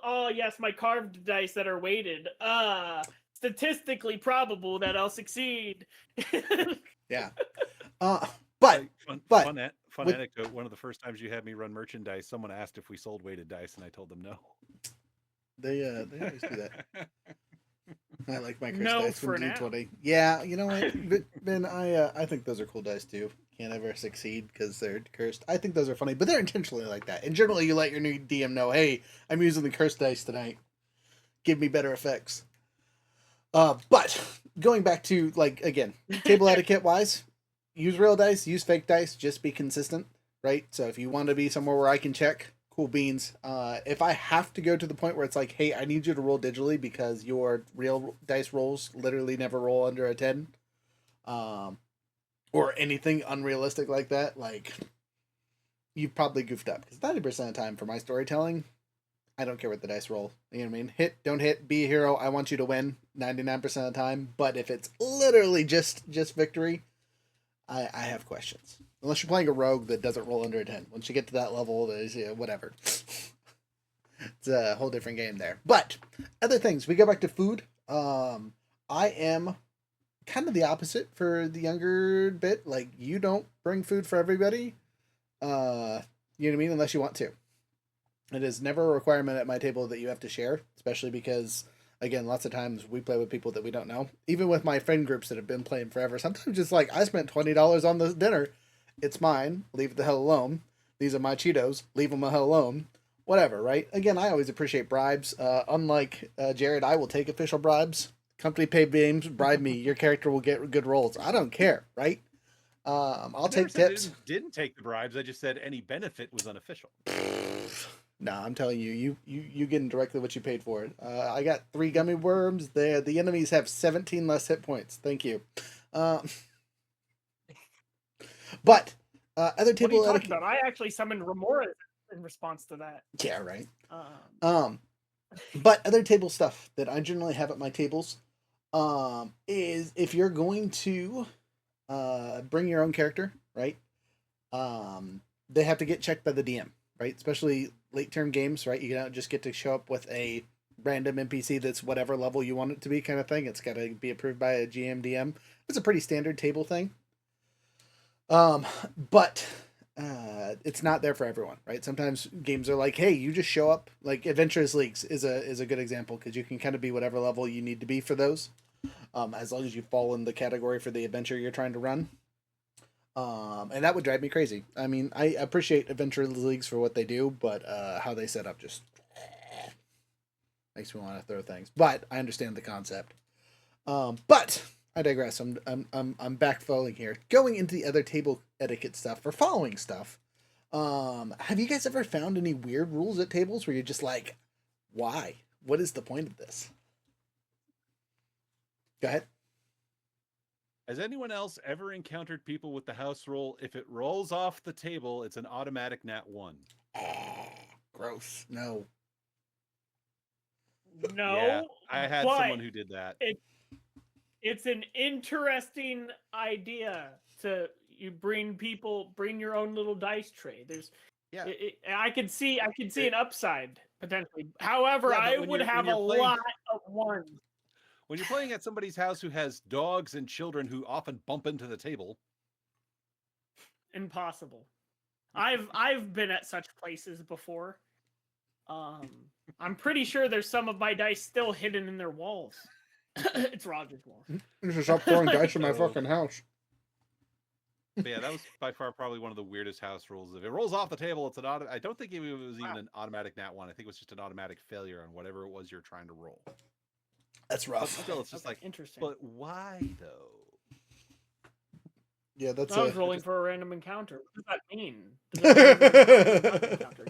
oh yes, my carved dice that are weighted. Statistically probable that I'll succeed. Yeah. But but Fun with- anecdote. One of the first times you had me run merchandise, someone asked if we sold weighted dice, and I told them no. they always do that. I like my cursed No dice from for now. D20. Yeah, you know what, but Ben, I think those are cool dice too. Can't ever succeed because they're cursed. I think those are funny, but they're intentionally like that. And generally, you let your new DM know, hey, I'm using the cursed dice tonight. Give me better effects. But going back to like again, table etiquette wise, use real dice, use fake dice, just be consistent, right? So if you want to be somewhere where I can check, cool beans. If I have to go to the point where it's like, hey, I need you to roll digitally because your real dice rolls literally never roll under a 10, or anything unrealistic like that, like you've probably goofed up because 90% of the time for my storytelling, I don't care what the dice roll. You know what I mean? Hit, don't hit, be a hero. I want you to win 99% of the time. But if it's literally just victory, I have questions. Unless you're playing a rogue that doesn't roll under a 10. Once you get to that level, there's whatever. It's a whole different game there. But other things, we go back to food. I am kind of the opposite for the younger bit. Like, you don't bring food for everybody. You know what I mean? Unless you want to. It is never a requirement at my table that you have to share, especially because, again, lots of times we play with people that we don't know. Even with my friend groups that have been playing forever, sometimes it's like, I spent $20 on this dinner. It's mine. Leave it the hell alone. These are my Cheetos. Leave them the hell alone. Whatever, right? Again, I always appreciate bribes. Unlike Jared, I will take official bribes. Company paid games, bribe me. Your character will get good rolls. I don't care, right? I'll take tips. Didn't take the bribes. I just said any benefit was unofficial. Nah, I'm telling you, you getting directly what you paid for it. I got 3 gummy worms. The enemies have 17 less hit points. Thank you. But other What are table you talking etiquette. about? I actually summoned Remora in response to that. Yeah, right. Um, But other table stuff that I generally have at my tables, is if you're going to bring your own character, right? They have to get checked by the DM, right? Especially late term games, right? You don't just get to show up with a random NPC that's whatever level you want it to be, kind of thing. It's got to be approved by a GM DM. It's a pretty standard table thing. But it's not there for everyone, right? Sometimes games are like, hey, you just show up. Like Adventurous Leagues is a good example because you can kind of be whatever level you need to be for those, as long as you fall in the category for the adventure you're trying to run. And that would drive me crazy. I mean, I appreciate Adventurous Leagues for what they do, but how they set up just makes me want to throw things. But I understand the concept. But I digress. I'm backfilling here. Going into the other table etiquette stuff or following stuff. Have you guys ever found any weird rules at tables where you're just like, why? What is the point of this? Go ahead. Has anyone else ever encountered people with the house rule? If it rolls off the table, it's an automatic nat 1. Gross. No. no, Yeah, I had but someone who did that. it's an interesting idea to bring your own little dice tray. There's Yeah. I could see an upside potentially. However, Yeah, but I when would you're- have when a you're playing- lot of ones. When you're playing at somebody's house who has dogs and children who often bump into the table, Impossible. I've been at such places before. I'm pretty sure there's some of my dice still hidden in their walls. It's Roger's walls. You should stop throwing dice in my So- fucking house. but yeah, that was by far probably one of the weirdest house rules. If it rolls off the table, it's an auto. I don't think it was even an automatic nat 1. I think it was just an automatic failure on whatever it was you're trying to roll. That's But rough. still, it's just Okay, like, interesting. but why though? Yeah, that's I was a. rolling for a random encounter. What does that mean? Does that mean random encounter?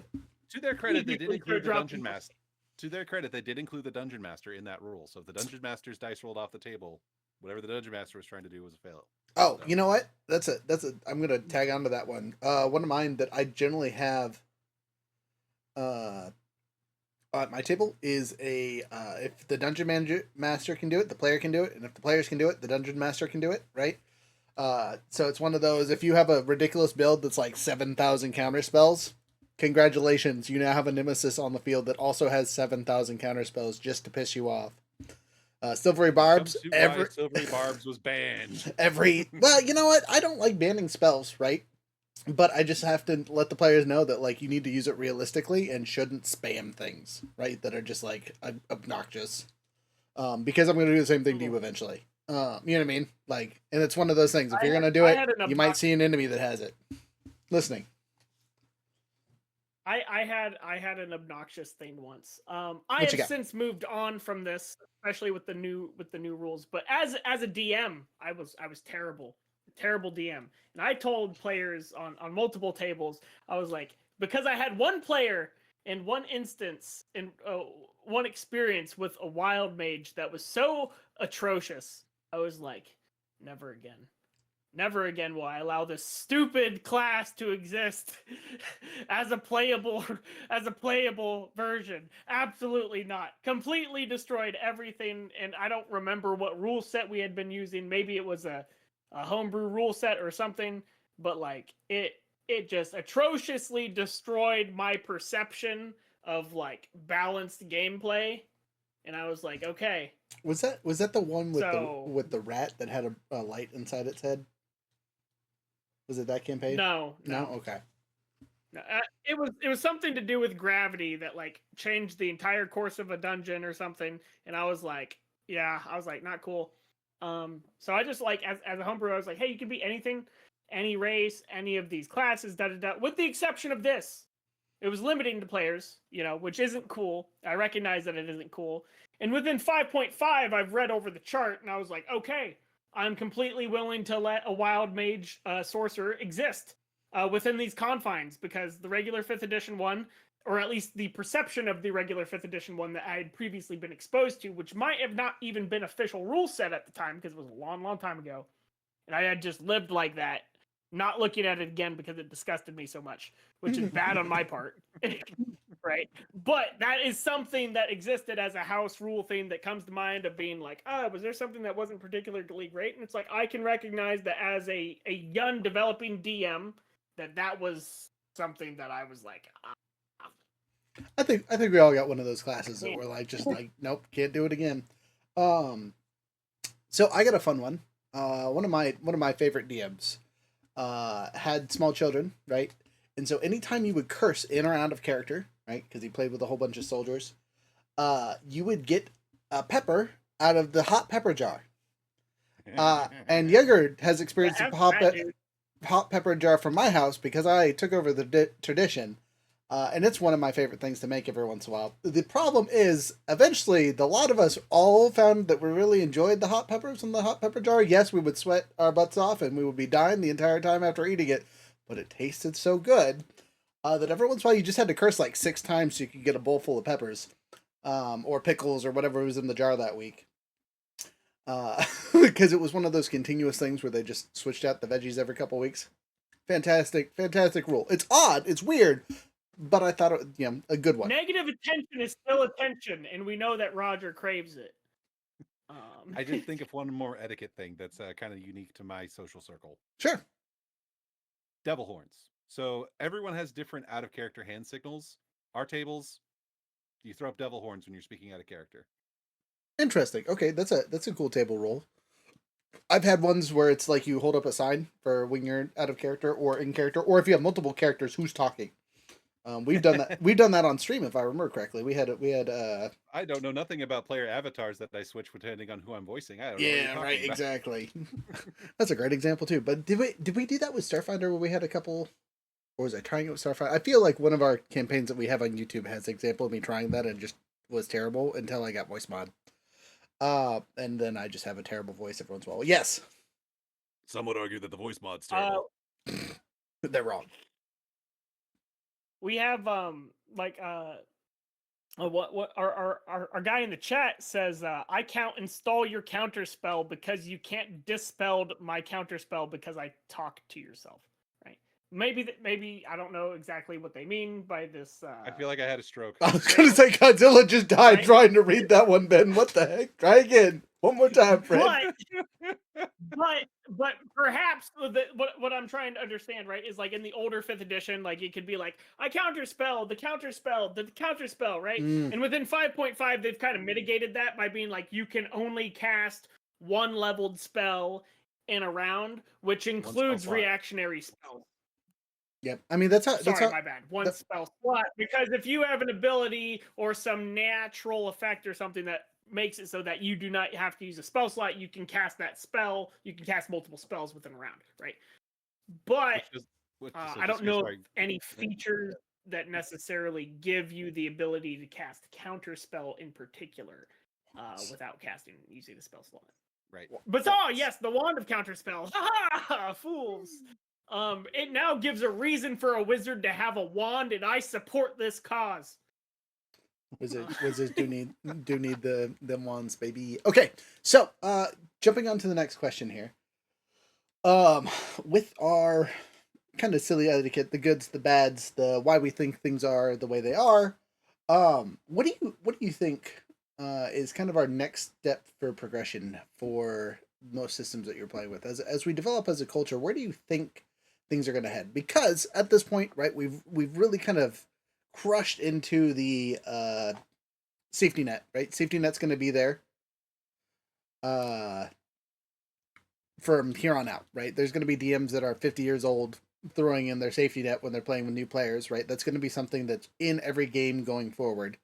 To their credit, they did Usually include the they're dungeon dropping- master. To their credit, they did include the dungeon master in that rule. So if the dungeon master's dice rolled off the table, whatever the dungeon master was trying to do was a fail. Oh, So- you know what? That's a. I'm gonna tag on to that one. One of mine that I generally have. At my table is a if the dungeon master can do it, the player can do it, and if the players can do it, the dungeon master can do it, right? So it's one of those. If you have a ridiculous build that's like 7,000 counter spells, congratulations, you now have a nemesis on the field that also has 7,000 counter spells just to piss you off. Silvery Come Barbs, to why Silvery Barbs was banned. well, you know what? I don't like banning spells, right? But I just have to let the players know that like you need to use it realistically and shouldn't spam things, right? That are just like obnoxious. Because I'm going to do the same thing to you eventually. You know what I mean? Like, and it's one of those things. If you're going to do it, you might see an enemy that has it. Listening. I had an obnoxious thing once. I have since moved on from this, especially with the new rules. But as a DM, I was terrible DM, and I told players on multiple tables, I was like, because I had one player in one instance in one experience with a wild mage that was so atrocious, I was like, never again. Never again will I allow this stupid class to exist as a playable version. Absolutely not. Completely destroyed everything, and I don't remember what rule set we had been using. Maybe it was a homebrew rule set or something, but like it just atrociously destroyed my perception of like balanced gameplay. And I was like, okay. Was that the one with the rat that had a light inside its head? Was it that campaign? No. Okay. It was something to do with gravity that like changed the entire course of a dungeon or something, and I was like, not cool. So I just like as a homebrew, I was like, hey, you can be anything, any race, any of these classes, with the exception of this. It was limiting to players, which isn't cool. I recognize that it isn't cool. And within 5.5, I've read over the chart, and I was like, okay, I'm completely willing to let a wild mage sorcerer exist within these confines, because the regular 5th edition one, or at least the perception of the regular 5th edition one that I had previously been exposed to, which might have not even been official rule set at the time because it was a long, long time ago. And I had just lived like that, not looking at it again because it disgusted me so much, which is bad on my part. Right. But that is something that existed as a house rule thing that comes to mind of being like, was there something that wasn't particularly great? And it's like, I can recognize that as a young developing DM, that was something that I was like, I think we all got one of those classes that were like, just like, nope, can't do it again. So I got a fun one. One of my favorite DMs had small children, right? And so anytime you would curse in or out of character, right, because he played with a whole bunch of soldiers, you would get a pepper out of the hot pepper jar. And Yeager has experienced the hot pepper jar from my house because I took over the tradition. And it's one of my favorite things to make every once in a while. The problem is, eventually, a lot of us all found that we really enjoyed the hot peppers in the hot pepper jar. Yes, we would sweat our butts off and we would be dying the entire time after eating it, but it tasted so good that every once in a while you just had to curse like 6 times so you could get a bowl full of peppers or pickles or whatever was in the jar that week. Because it was one of those continuous things where they just switched out the veggies every couple weeks. Fantastic rule. It's odd, it's weird, but I thought it, a good one. Negative attention is still attention, and we know that Roger craves it. I did think of one more etiquette thing that's kind of unique to my social circle. Sure. Devil horns. So everyone has different out of character hand signals. Our tables, you throw up devil horns when you're speaking out of character. Interesting. Okay, that's a cool table rule. I've had ones where it's like you hold up a sign for when you're out of character or in character, or if you have multiple characters, who's talking. We've done that. We've done that on stream, if I remember correctly. We had. I don't know nothing about player avatars that I switch depending on who I'm voicing. I don't know. Yeah, right. About. Exactly. That's a great example too. But did we do that with Starfinder where we had a couple? Or was I trying it with Starfinder? I feel like one of our campaigns that we have on YouTube has an example of me trying that and just was terrible until I got voice mod. And then I just have a terrible voice every once in a while. Yes. Some would argue that the voice mod's terrible. They're wrong. We have what our guy in the chat says, I can't install your counter spell because you can't dispel my counter spell because I talk to yourself. Right? Maybe I don't know exactly what they mean by this. I feel like I had a stroke. I was gonna say Godzilla just died right? Trying to read that one, Ben. What the heck? Try again. One more time, Fred. but perhaps what I'm trying to understand, right, is like in the older fifth edition, like it could be like I counterspell, the counterspell, the counterspell, right? Mm, And within 5.5, they've kind of mitigated that by being like you can only cast one leveled spell in a round, which One spell includes slot. reactionary spells. yep. I mean, that's Sorry, how my bad. One that, spell slot. Because if you have an ability or some natural effect or something that makes it so that you do not have to use a spell slot, you can cast that spell. You can cast multiple spells within a round, right? But Which I don't know sorry. of any features that necessarily give you the ability to cast counterspell in particular without casting using the spell slot. Right. But yes, the wand of counterspell. Ha ha! Fools. It now gives a reason for a wizard to have a wand, and I support this cause. wizards do need the wands, baby. Okay, so jumping on to the next question here. With our kind of silly etiquette, the goods, the bads, the why we think things are the way they are. What do you think is kind of our next step for progression for most systems that you're playing with as we develop as a culture? Where do you think things are going to head? Because at this point, right, we've really kind of crushed into the safety net, right? Safety net's going to be there uh, from here on out, right? There's going to be DMs that are 50 years old throwing in their safety net when they're playing with new players, right? That's going to be something that's in every game going forward.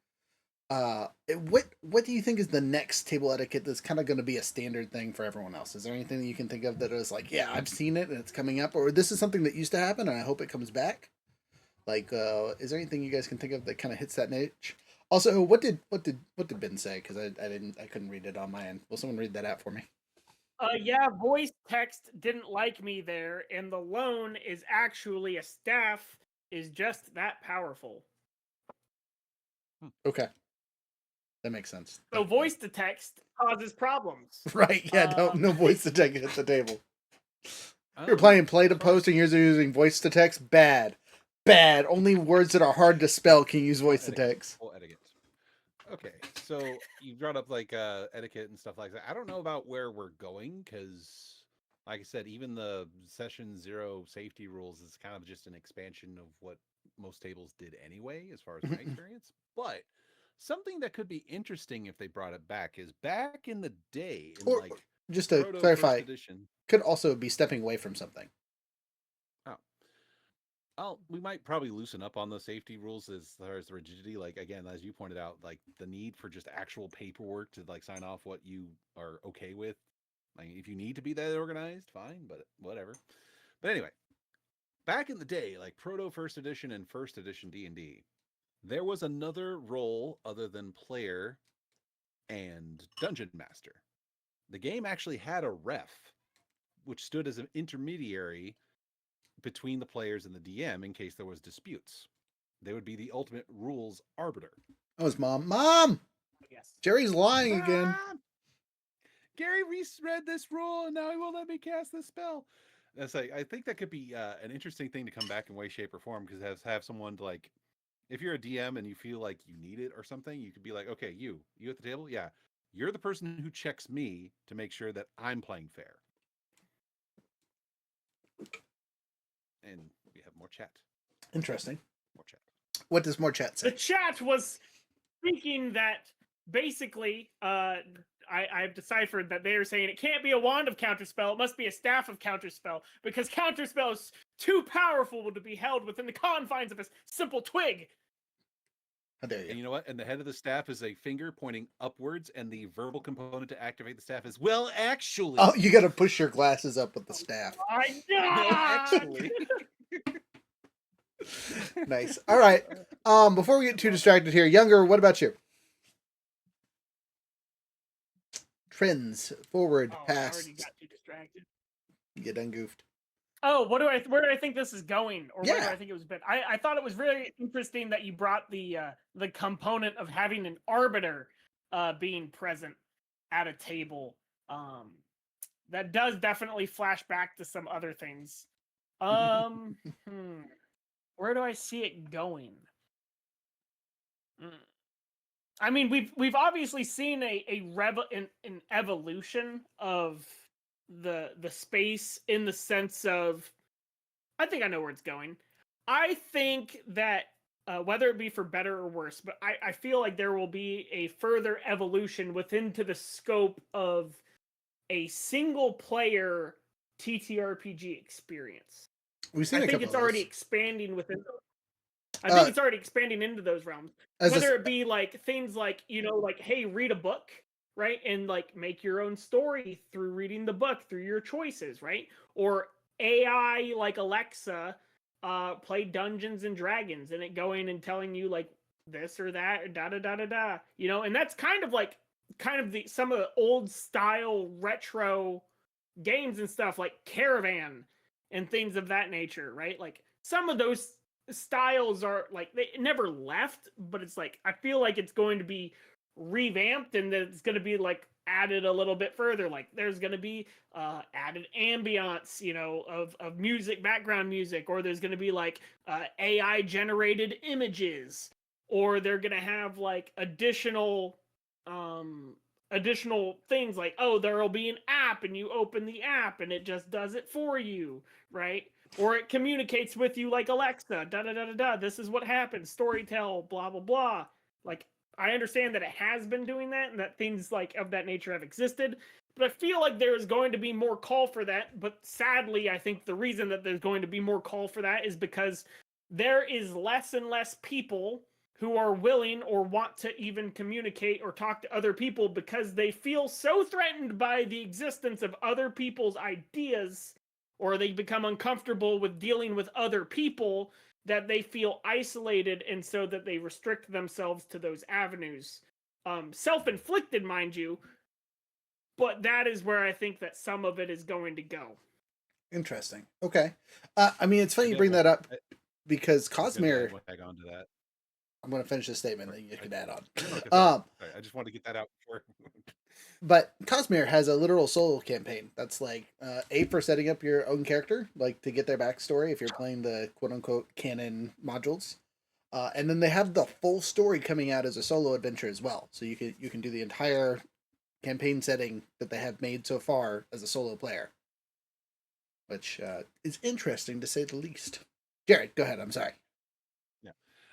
What do you think is the next table etiquette that's kind of going to be a standard thing for everyone else? Is there anything that you can think of that is like, yeah, I've seen it and it's coming up, or this is something that used to happen and I hope it comes back? Like, is there anything you guys can think of that kind of hits that niche? Also, what did Ben say? Because I couldn't read it on my end. Will someone read that out for me? Yeah, voice text didn't like me there, and the loan is actually a staff is just that powerful. Okay, that makes sense. So voice to text causes problems. Right? Yeah, no voice to text at the table. You're playing play to as far as- post and you're using voice to text. Bad. Only words that are hard to spell can use voice to text. Full etiquette. Okay, so you brought up like etiquette and stuff like that. I don't know about where we're going because, like I said, even the session 0 safety rules is kind of just an expansion of what most tables did anyway, as far as my experience. But something that could be interesting if they brought it back is back in the day, in Or like just to Proto clarify, First Edition. could also be stepping away from something. We might probably loosen up on the safety rules as far as the rigidity. Like again, as you pointed out, like the need for just actual paperwork to like sign off what you are okay with. Like if you need to be that organized, fine, but whatever. But anyway, back in the day, like Proto First Edition and First Edition D&D, there was another role other than player and dungeon master. The game actually had a ref, which stood as an intermediary between the players and the DM in case there was disputes. They would be the ultimate rules arbiter. Oh, his mom. Mom! Yes. Jerry's lying again. Gary reread this rule and now he won't let me cast this spell. That's like, I think that could be an interesting thing to come back in way, shape, or form because have someone to like, if you're a DM and you feel like you need it or something, you could be like, okay, you at the table, yeah, you're the person who checks me to make sure that I'm playing fair. And we have more chat. Interesting. More chat. What does more chat say? The chat was speaking that basically, I've deciphered that they are saying it can't be a wand of counterspell, it must be a staff of counterspell, because counterspell is too powerful to be held within the confines of a simple twig. How dare you? And you know what? And the head of the staff is a finger pointing upwards, and the verbal component to activate the staff is, well, actually. Oh, you gotta push your glasses up with the staff. My Well, God! actually. Nice. All right. Before we get too distracted here, Younger, what about you? Trends, forward, Oh, I already past. got too distracted. You get ungoofed. Oh, where do I think this is going, or where do Yeah. I think it was been? I thought it was really interesting that you brought the component of having an arbiter being present at a table. That does definitely flash back to some other things. Where do I see it going? I mean, we've obviously seen an evolution of the space in the sense of, I think I know where it's going. I think that whether it be for better or worse, but I feel like there will be a further evolution within to the scope of a single player TTRPG experience. We've seen I a think couple it's of already those. expanding within those. I Uh, think it's already expanding into those realms. as Whether a, it be like things like, like, hey, read a book, right? And like make your own story through reading the book, through your choices, right? Or AI like Alexa play Dungeons and Dragons and it going and telling you like this or that or da da da da da. And that's kind of the some of the old style retro games and stuff like Caravan and things of that nature, right? Like some of those styles are like they never left, but it's like I feel like it's going to be revamped and that it's going to be like added a little bit further. Like there's going to be added ambiance, of music, background music, or there's going to be like AI generated images, or they're going to have like additional things like, oh, there'll be an app and you open the app and it just does it for you, right? Or it communicates with you like Alexa, da da da da da. This is what happens, storytell, blah blah blah. Like I understand that it has been doing that and that things like of that nature have existed, but I feel like there is going to be more call for that. But sadly, I think the reason that there's going to be more call for that is because there is less and less people who are willing or want to even communicate or talk to other people because they feel so threatened by the existence of other people's ideas, or they become uncomfortable with dealing with other people that they feel isolated, and so that they restrict themselves to those avenues. Self-inflicted, mind you, but that is where I think that some of it is going to go. Interesting. Okay. I mean, it's funny you Again, bring that up because I was gonna Cosmere. add one tag on to that. I'm going to finish this statement that you can add on. No, no, 'cause sorry, I just wanted to get that out before. But Cosmere has a literal solo campaign that's like A for setting up your own character, like to get their backstory if you're playing the quote unquote canon modules. And then they have the full story coming out as a solo adventure as well. So you can do the entire campaign setting that they have made so far as a solo player, which is interesting to say the least. Jared, go ahead. I'm sorry. Yeah,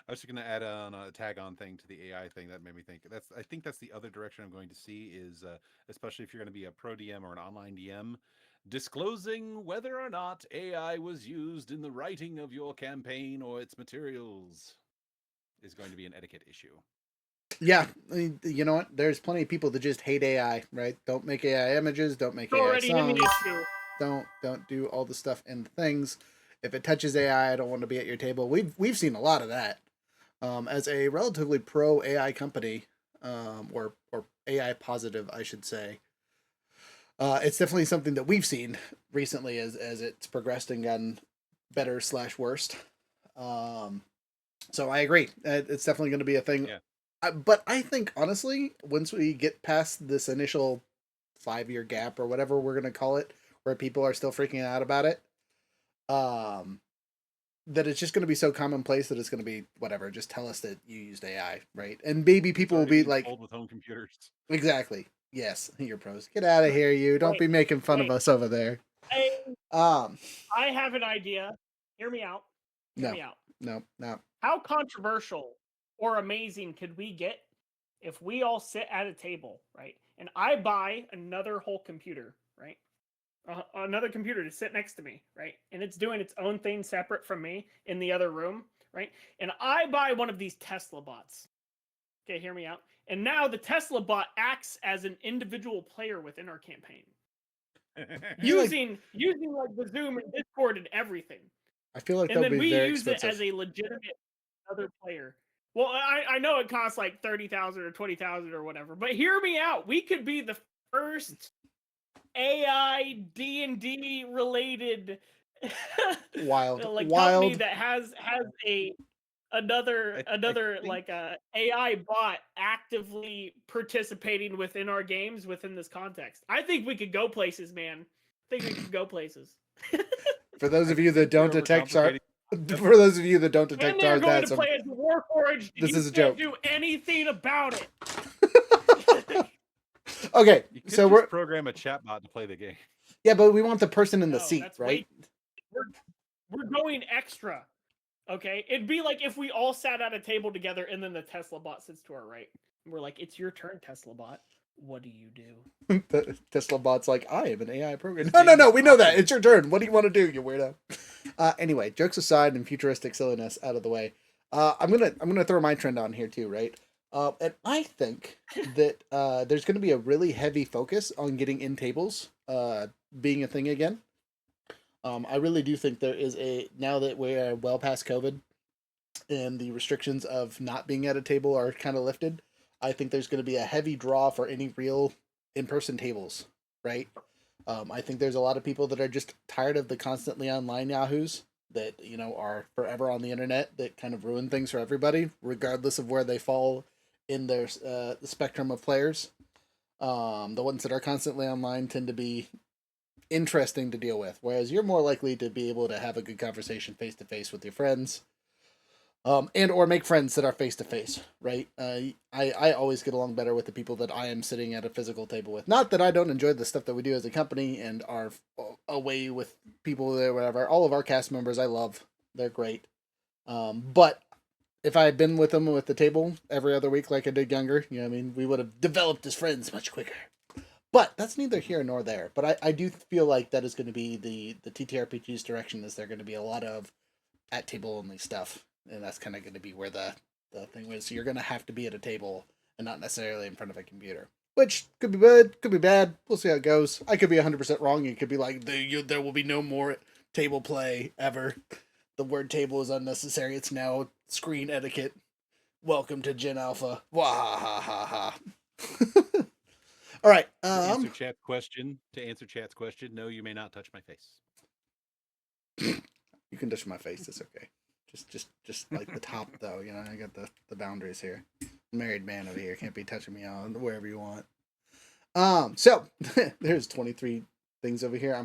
I was just gonna add on a tag on thing to the AI thing that made me think. I think that's the other direction I'm going to see is, especially if you're going to be a pro DM or an online DM, disclosing whether or not AI was used in the writing of your campaign or its materials is going to be an etiquette issue. Yeah, I mean, you know what? There's plenty of people that just hate AI, right? Don't make AI images, don't make It's AI already an songs, issue. don't do all the stuff and things. If it touches AI, I don't want to be at your table. We've seen a lot of that. As a relatively pro AI company, or AI positive, I should say, it's definitely something that we've seen recently as it's progressed and gotten better / worst. So I agree. It's definitely going to be a thing. Yeah. But I think honestly, once we get past this initial 5-year gap or whatever we're going to call it, where people are still freaking out about it, that it's just going to be so commonplace that it's going to be whatever. Just tell us that you used AI, right? And maybe people will be like, old with home computers. exactly. Yes, you're pros. Get out of here, you. Don't Wait, be making fun of wait. us over there. I have an idea. Hear me out. Hear No, me out. no. How controversial or amazing could we get if we all sit at a table, right? And I buy another whole computer, right? Another computer to sit next to me, right? And it's doing its own thing separate from me in the other room, right? And I buy one of these Tesla bots. Okay, hear me out. And now the Tesla bot acts as an individual player within our campaign. using like the Zoom and Discord and everything. I feel like And that'll then be we very use expensive. it as a legitimate other player. Well, I know it costs like 30,000 or 20,000 or whatever, but hear me out. We could be the first AI D&D related Wild. company that has another think- like a AI bot actively participating within our games within this context. I think we could go places, man. I think we could go places. For those of I you that think you're don't detect overcomplicating- for those of you that don't detect And they're going that's to play as Warforged. This You is a can't joke. do anything about it. Okay, You could so just we're program a chatbot to play the game. Yeah, but we want the person in the No, seat, that's right? we're going extra. Okay, it'd be like if we all sat at a table together and then the Tesla bot sits to our right. And we're like, "It's your turn, Tesla bot. What do you do?" The Tesla bot's like, I am an AI program. His No, name is we know that. Optimus. It's your turn. What do you want to do, you weirdo? Anyway, jokes aside and futuristic silliness out of the way. I'm gonna throw my trend on here too, right? And I think that there's gonna be a really heavy focus on getting in tables being a thing again. I really do think there is now that we're well past COVID and the restrictions of not being at a table are kind of lifted. I think there's going to be a heavy draw for any real in-person tables, right? I think there's a lot of people that are just tired of the constantly online yahoos that are forever on the internet that kind of ruin things for everybody, regardless of where they fall in their the spectrum of players. The ones that are constantly online tend to be interesting to deal with, whereas you're more likely to be able to have a good conversation face to face with your friends, and or make friends that are face to face, right? I always get along better with the people that I am sitting at a physical table with. Not that I don't enjoy the stuff that we do as a company and are away with people there, whatever. All of our cast members I love; they're great. But if I had been with them at the table every other week like I did younger, I mean, we would have developed as friends much quicker. But that's neither here nor there. But I do feel like that is going to be the TTRPG's direction. Is there going to be a lot of at table only stuff, and that's kind of going to be where the thing is. So you're going to have to be at a table and not necessarily in front of a computer, which could be good, could be bad. We'll see how it goes. I could be 100% wrong. It could be like there will be no more table play ever. The word table is unnecessary. It's now screen etiquette. Welcome to Gen Alpha. Wah ha ha ha. All right. To answer chat's question, no, you may not touch my face. You can touch my face. It's okay. Just like the top though. I got the boundaries here. Married man over here can't be touching me on wherever you want. So there's 23 things over here.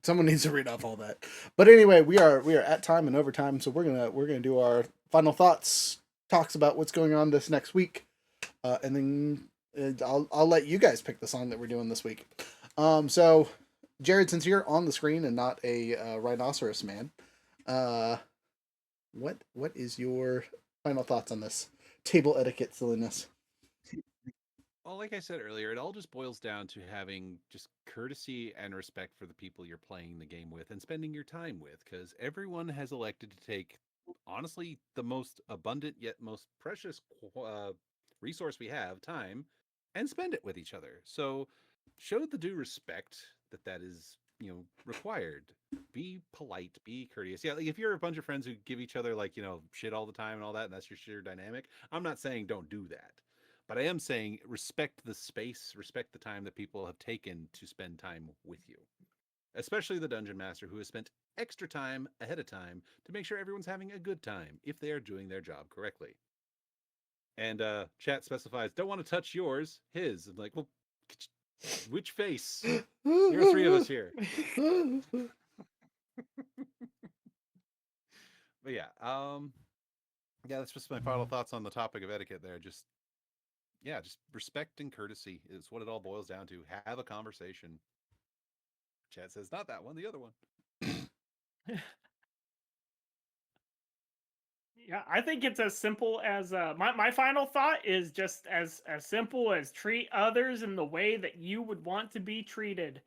Someone needs to read off all that. But anyway, we are at time and overtime, so we're gonna do our final thoughts, talks about what's going on this next week, and then I'll let you guys pick the song that we're doing this week. So Jared, since you're on the screen and not a rhinoceros man, what is your final thoughts on this table etiquette silliness? Well, like I said earlier, it all just boils down to having just courtesy and respect for the people you're playing the game with and spending your time with, because everyone has elected to take, honestly, the most abundant yet most precious resource we have, time, and spend it with each other. So show the due respect that is required. Be polite, be courteous. Yeah, like if you're a bunch of friends who give each other like shit all the time and all that, and that's your shared dynamic, I'm not saying don't do that. But I am saying respect the space, respect the time that people have taken to spend time with you. Especially the dungeon master who has spent extra time ahead of time to make sure everyone's having a good time if they are doing their job correctly. And chat specifies, don't want to touch yours, his. I'm like, well, which face? There are three of us here. But yeah, that's just my final thoughts on the topic of etiquette there. Just respect and courtesy is what it all boils down to. Have a conversation. Chad says, not that one, the other one. Yeah, I think it's as simple as my final thought is just as simple as treat others in the way that you would want to be treated,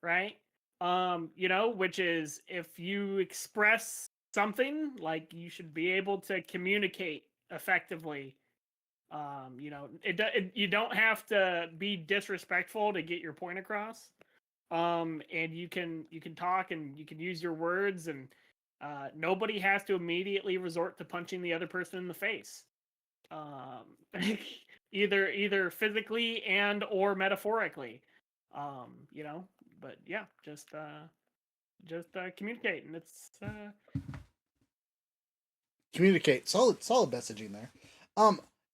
right? Which is if you express something, like you should be able to communicate effectively. You don't have to be disrespectful to get your point across. And you can talk and you can use your words, and nobody has to immediately resort to punching the other person in the face, either physically and or metaphorically. But yeah, just communicate, and it's Communicate. Solid messaging there.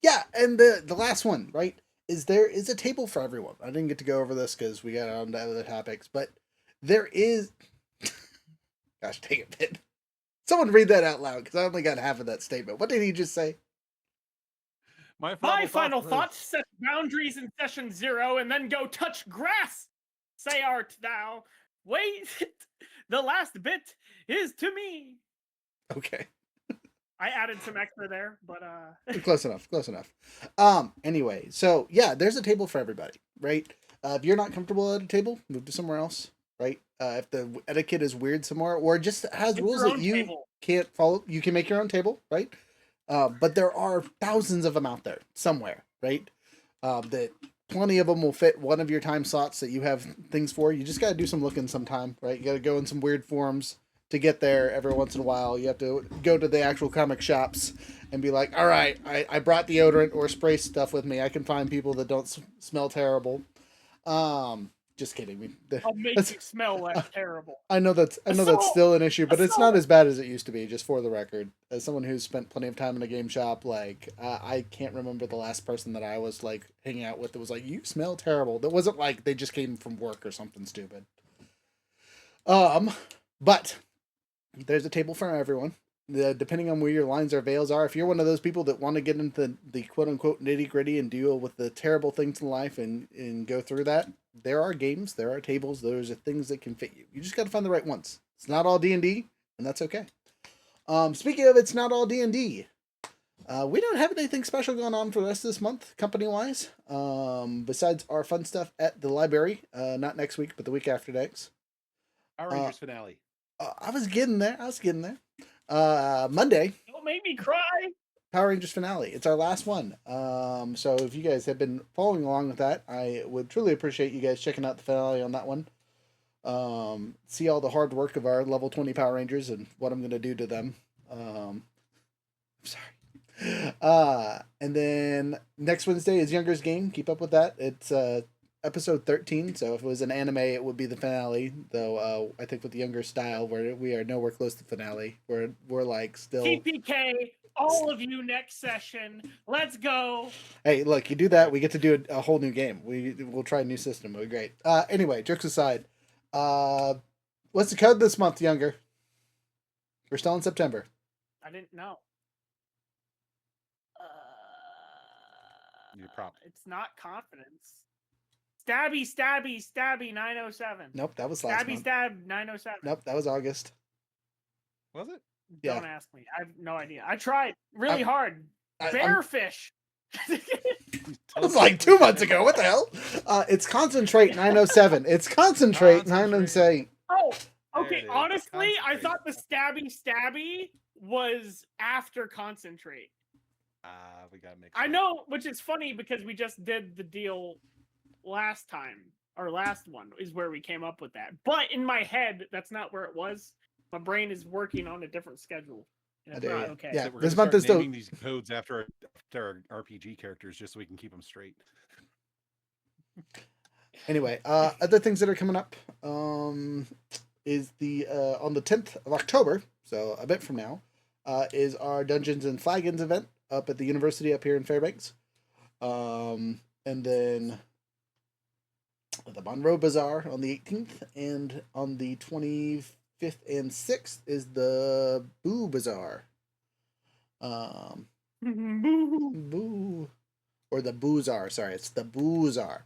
Yeah, and the last one, right? There is a table for everyone. I didn't get to go over this because we got on to other topics, but there is. Gosh dang it, Ben. Someone read that out loud because I only got half of that statement. What did he just say? My final thought: set boundaries in session 0, and then go touch grass. Say art thou. Wait, the last bit is to me. Okay. I added some extra there, but Close enough. Close enough. Anyway, so yeah, there's a table for everybody, right? If you're not comfortable at a table, move to somewhere else, right? If the etiquette is weird somewhere, or just has Get rules your that own you table. can't follow, you can make your own table, right? But there are thousands of them out there somewhere, right? That plenty of them will fit one of your time slots that you have things for. You just got to do some looking sometime, right? You got to go in some weird forums to get there every once in a while. You have to go to the actual comic shops and be like, all right, I brought deodorant or spray stuff with me. I can find people that don't smell terrible. Just kidding. I'll make That's, you smell less terrible. I know that's Assault! still an issue, but it's not Assault! as bad as it used to be. Just for the record, as someone who's spent plenty of time in a game shop, like I can't remember the last person that I was like hanging out with that was like, "You smell terrible." That wasn't like they just came from work or something stupid. But there's a table for everyone. Depending on where your lines or veils are, if you're one of those people that want to get into the quote unquote nitty gritty and deal with the terrible things in life and go through that, there are games, there are tables, there's things that can fit you. You just got to find the right ones. It's not all D&D, and that's okay. Speaking of, it's not all D&D. We don't have anything special going on for the rest of this month, company wise. Besides our fun stuff at the library, not next week, but the week after next. Power Rangers finale. I was getting there. Monday, Don't make me cry. Power Rangers finale. It's our last one. So if you guys have been following along with that, I would truly appreciate you guys checking out the finale on that one. See all the hard work of our level 20 Power Rangers and what I'm gonna do to them. Sorry. And then next Wednesday is Younger's Game. Keep up with that. It's episode 13. So if it was an anime, it would be the finale. Though I think with the Younger style, we are nowhere close to finale. We're like still. TPK, all of you next session. Let's go. Hey, look, you do that, we get to do a whole new game. We'll try a new system. It'll be great. Anyway, jokes aside, what's the code this month, Younger? We're still in September. I didn't know. Your prop. It's not confidence. Stabby 907. Nope, that was last Stabby month. stab 907. Nope, that was August. Was it? Yeah. Don't ask me. I have no idea. I tried really hard. I'm- Bearfish. That was like 2 months ago. What the hell? It's Concentrate 907. It's Concentrate 907. Oh, There okay. it is. Honestly, I Concentrate. thought the stabby was after concentrate. We gotta make. I know, which is funny because we just did the deal last time. Our last one is where we came up with that. But in my head, that's not where it was. My brain is working on a different schedule. And it's I dare not you. okay. Yeah. We're This gonna month is start the- naming these codes after our RPG characters, just so we can keep them straight. Anyway, other things that are coming up is the on the 10th of October, so a bit from now, is our Dungeons and Flagons event up at the university up here in Fairbanks. And then the Monroe Bazaar on the 18th, and on the 25th and 6th is the Boo Bazaar. Boo. Or the Boozar, sorry, it's the Boozar.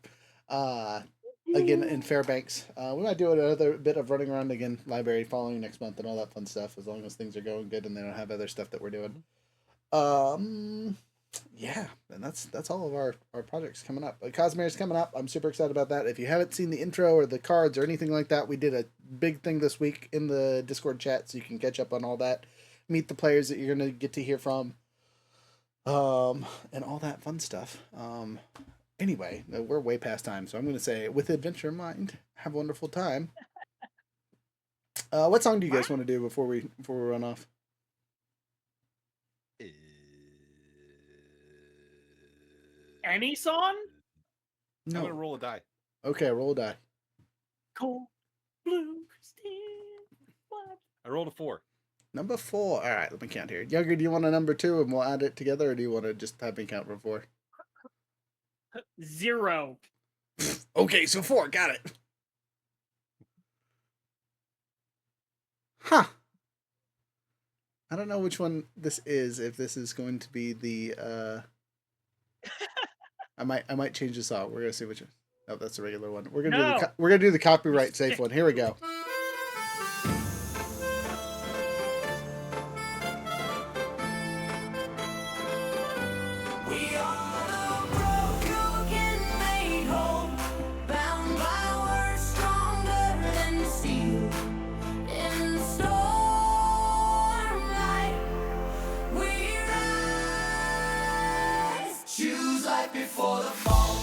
Again in Fairbanks. We might do another bit of running around again, library following next month and all that fun stuff, as long as things are going good and they don't have other stuff that we're doing. Yeah, and that's all of our projects coming up. Cosmere's coming up. I'm super excited about that. If you haven't seen the intro or the cards or anything like that, we did a big thing this week in the Discord chat, so you can catch up on all that, meet the players that you're gonna get to hear from, and all that fun stuff. Anyway, we're way past time, so I'm gonna say, with adventure in mind, have a wonderful time. What song do you guys want to do before we run off? Any song? I'm gonna No. roll a die. Okay, roll a die. Cold blue Christine. What? I rolled a 4. Number 4. All right, let me count here. Younger, do you want a number 2 and we'll add it together, or do you want to just have me count from 4? 0. Okay, so 4. Got it. Huh. I don't know which one this is. If this is going to be the I might change this out. We're gonna see which one. Oh, that's a regular one. We're gonna No. we're gonna do the copyright safe one. Here we go. We are broken, made whole, bound by words stronger than steel. In the stormlight, we rise. Choose life before the fall.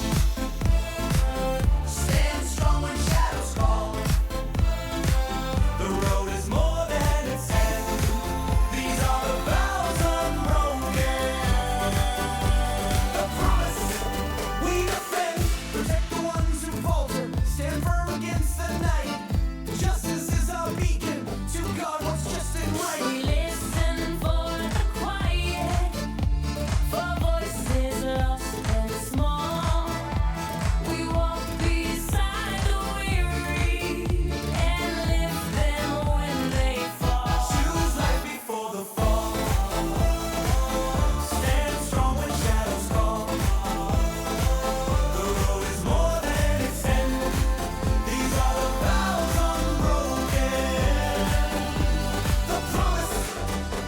Stand strong when shadows call. The road is more than its end. These are the vows unbroken. The promise we defend. Protect the ones who falter. Stand firm against the night. Justice is our beacon to guard what's just and right. We listen for the quiet, for voices lost and small. We walk beside the weary and lift them when they fall. Choose life before the fall. Stand strong when shadows call. The road is more than its end. These are the vows unbroken. The promise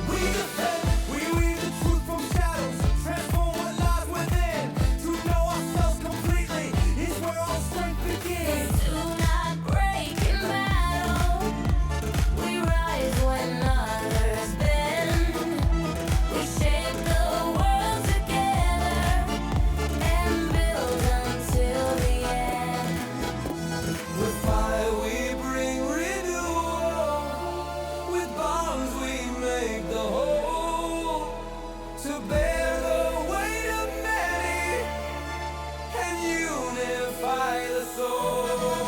we defend. We weave the truth from shadows, transform what lies within. To know ourselves completely is where all strength begins. Do not break in battle. We rise when others bend. We shape the world together and build until the end. With fire we bring renewal. With bonds we make the whole. To bear the weight of many and unify the soul.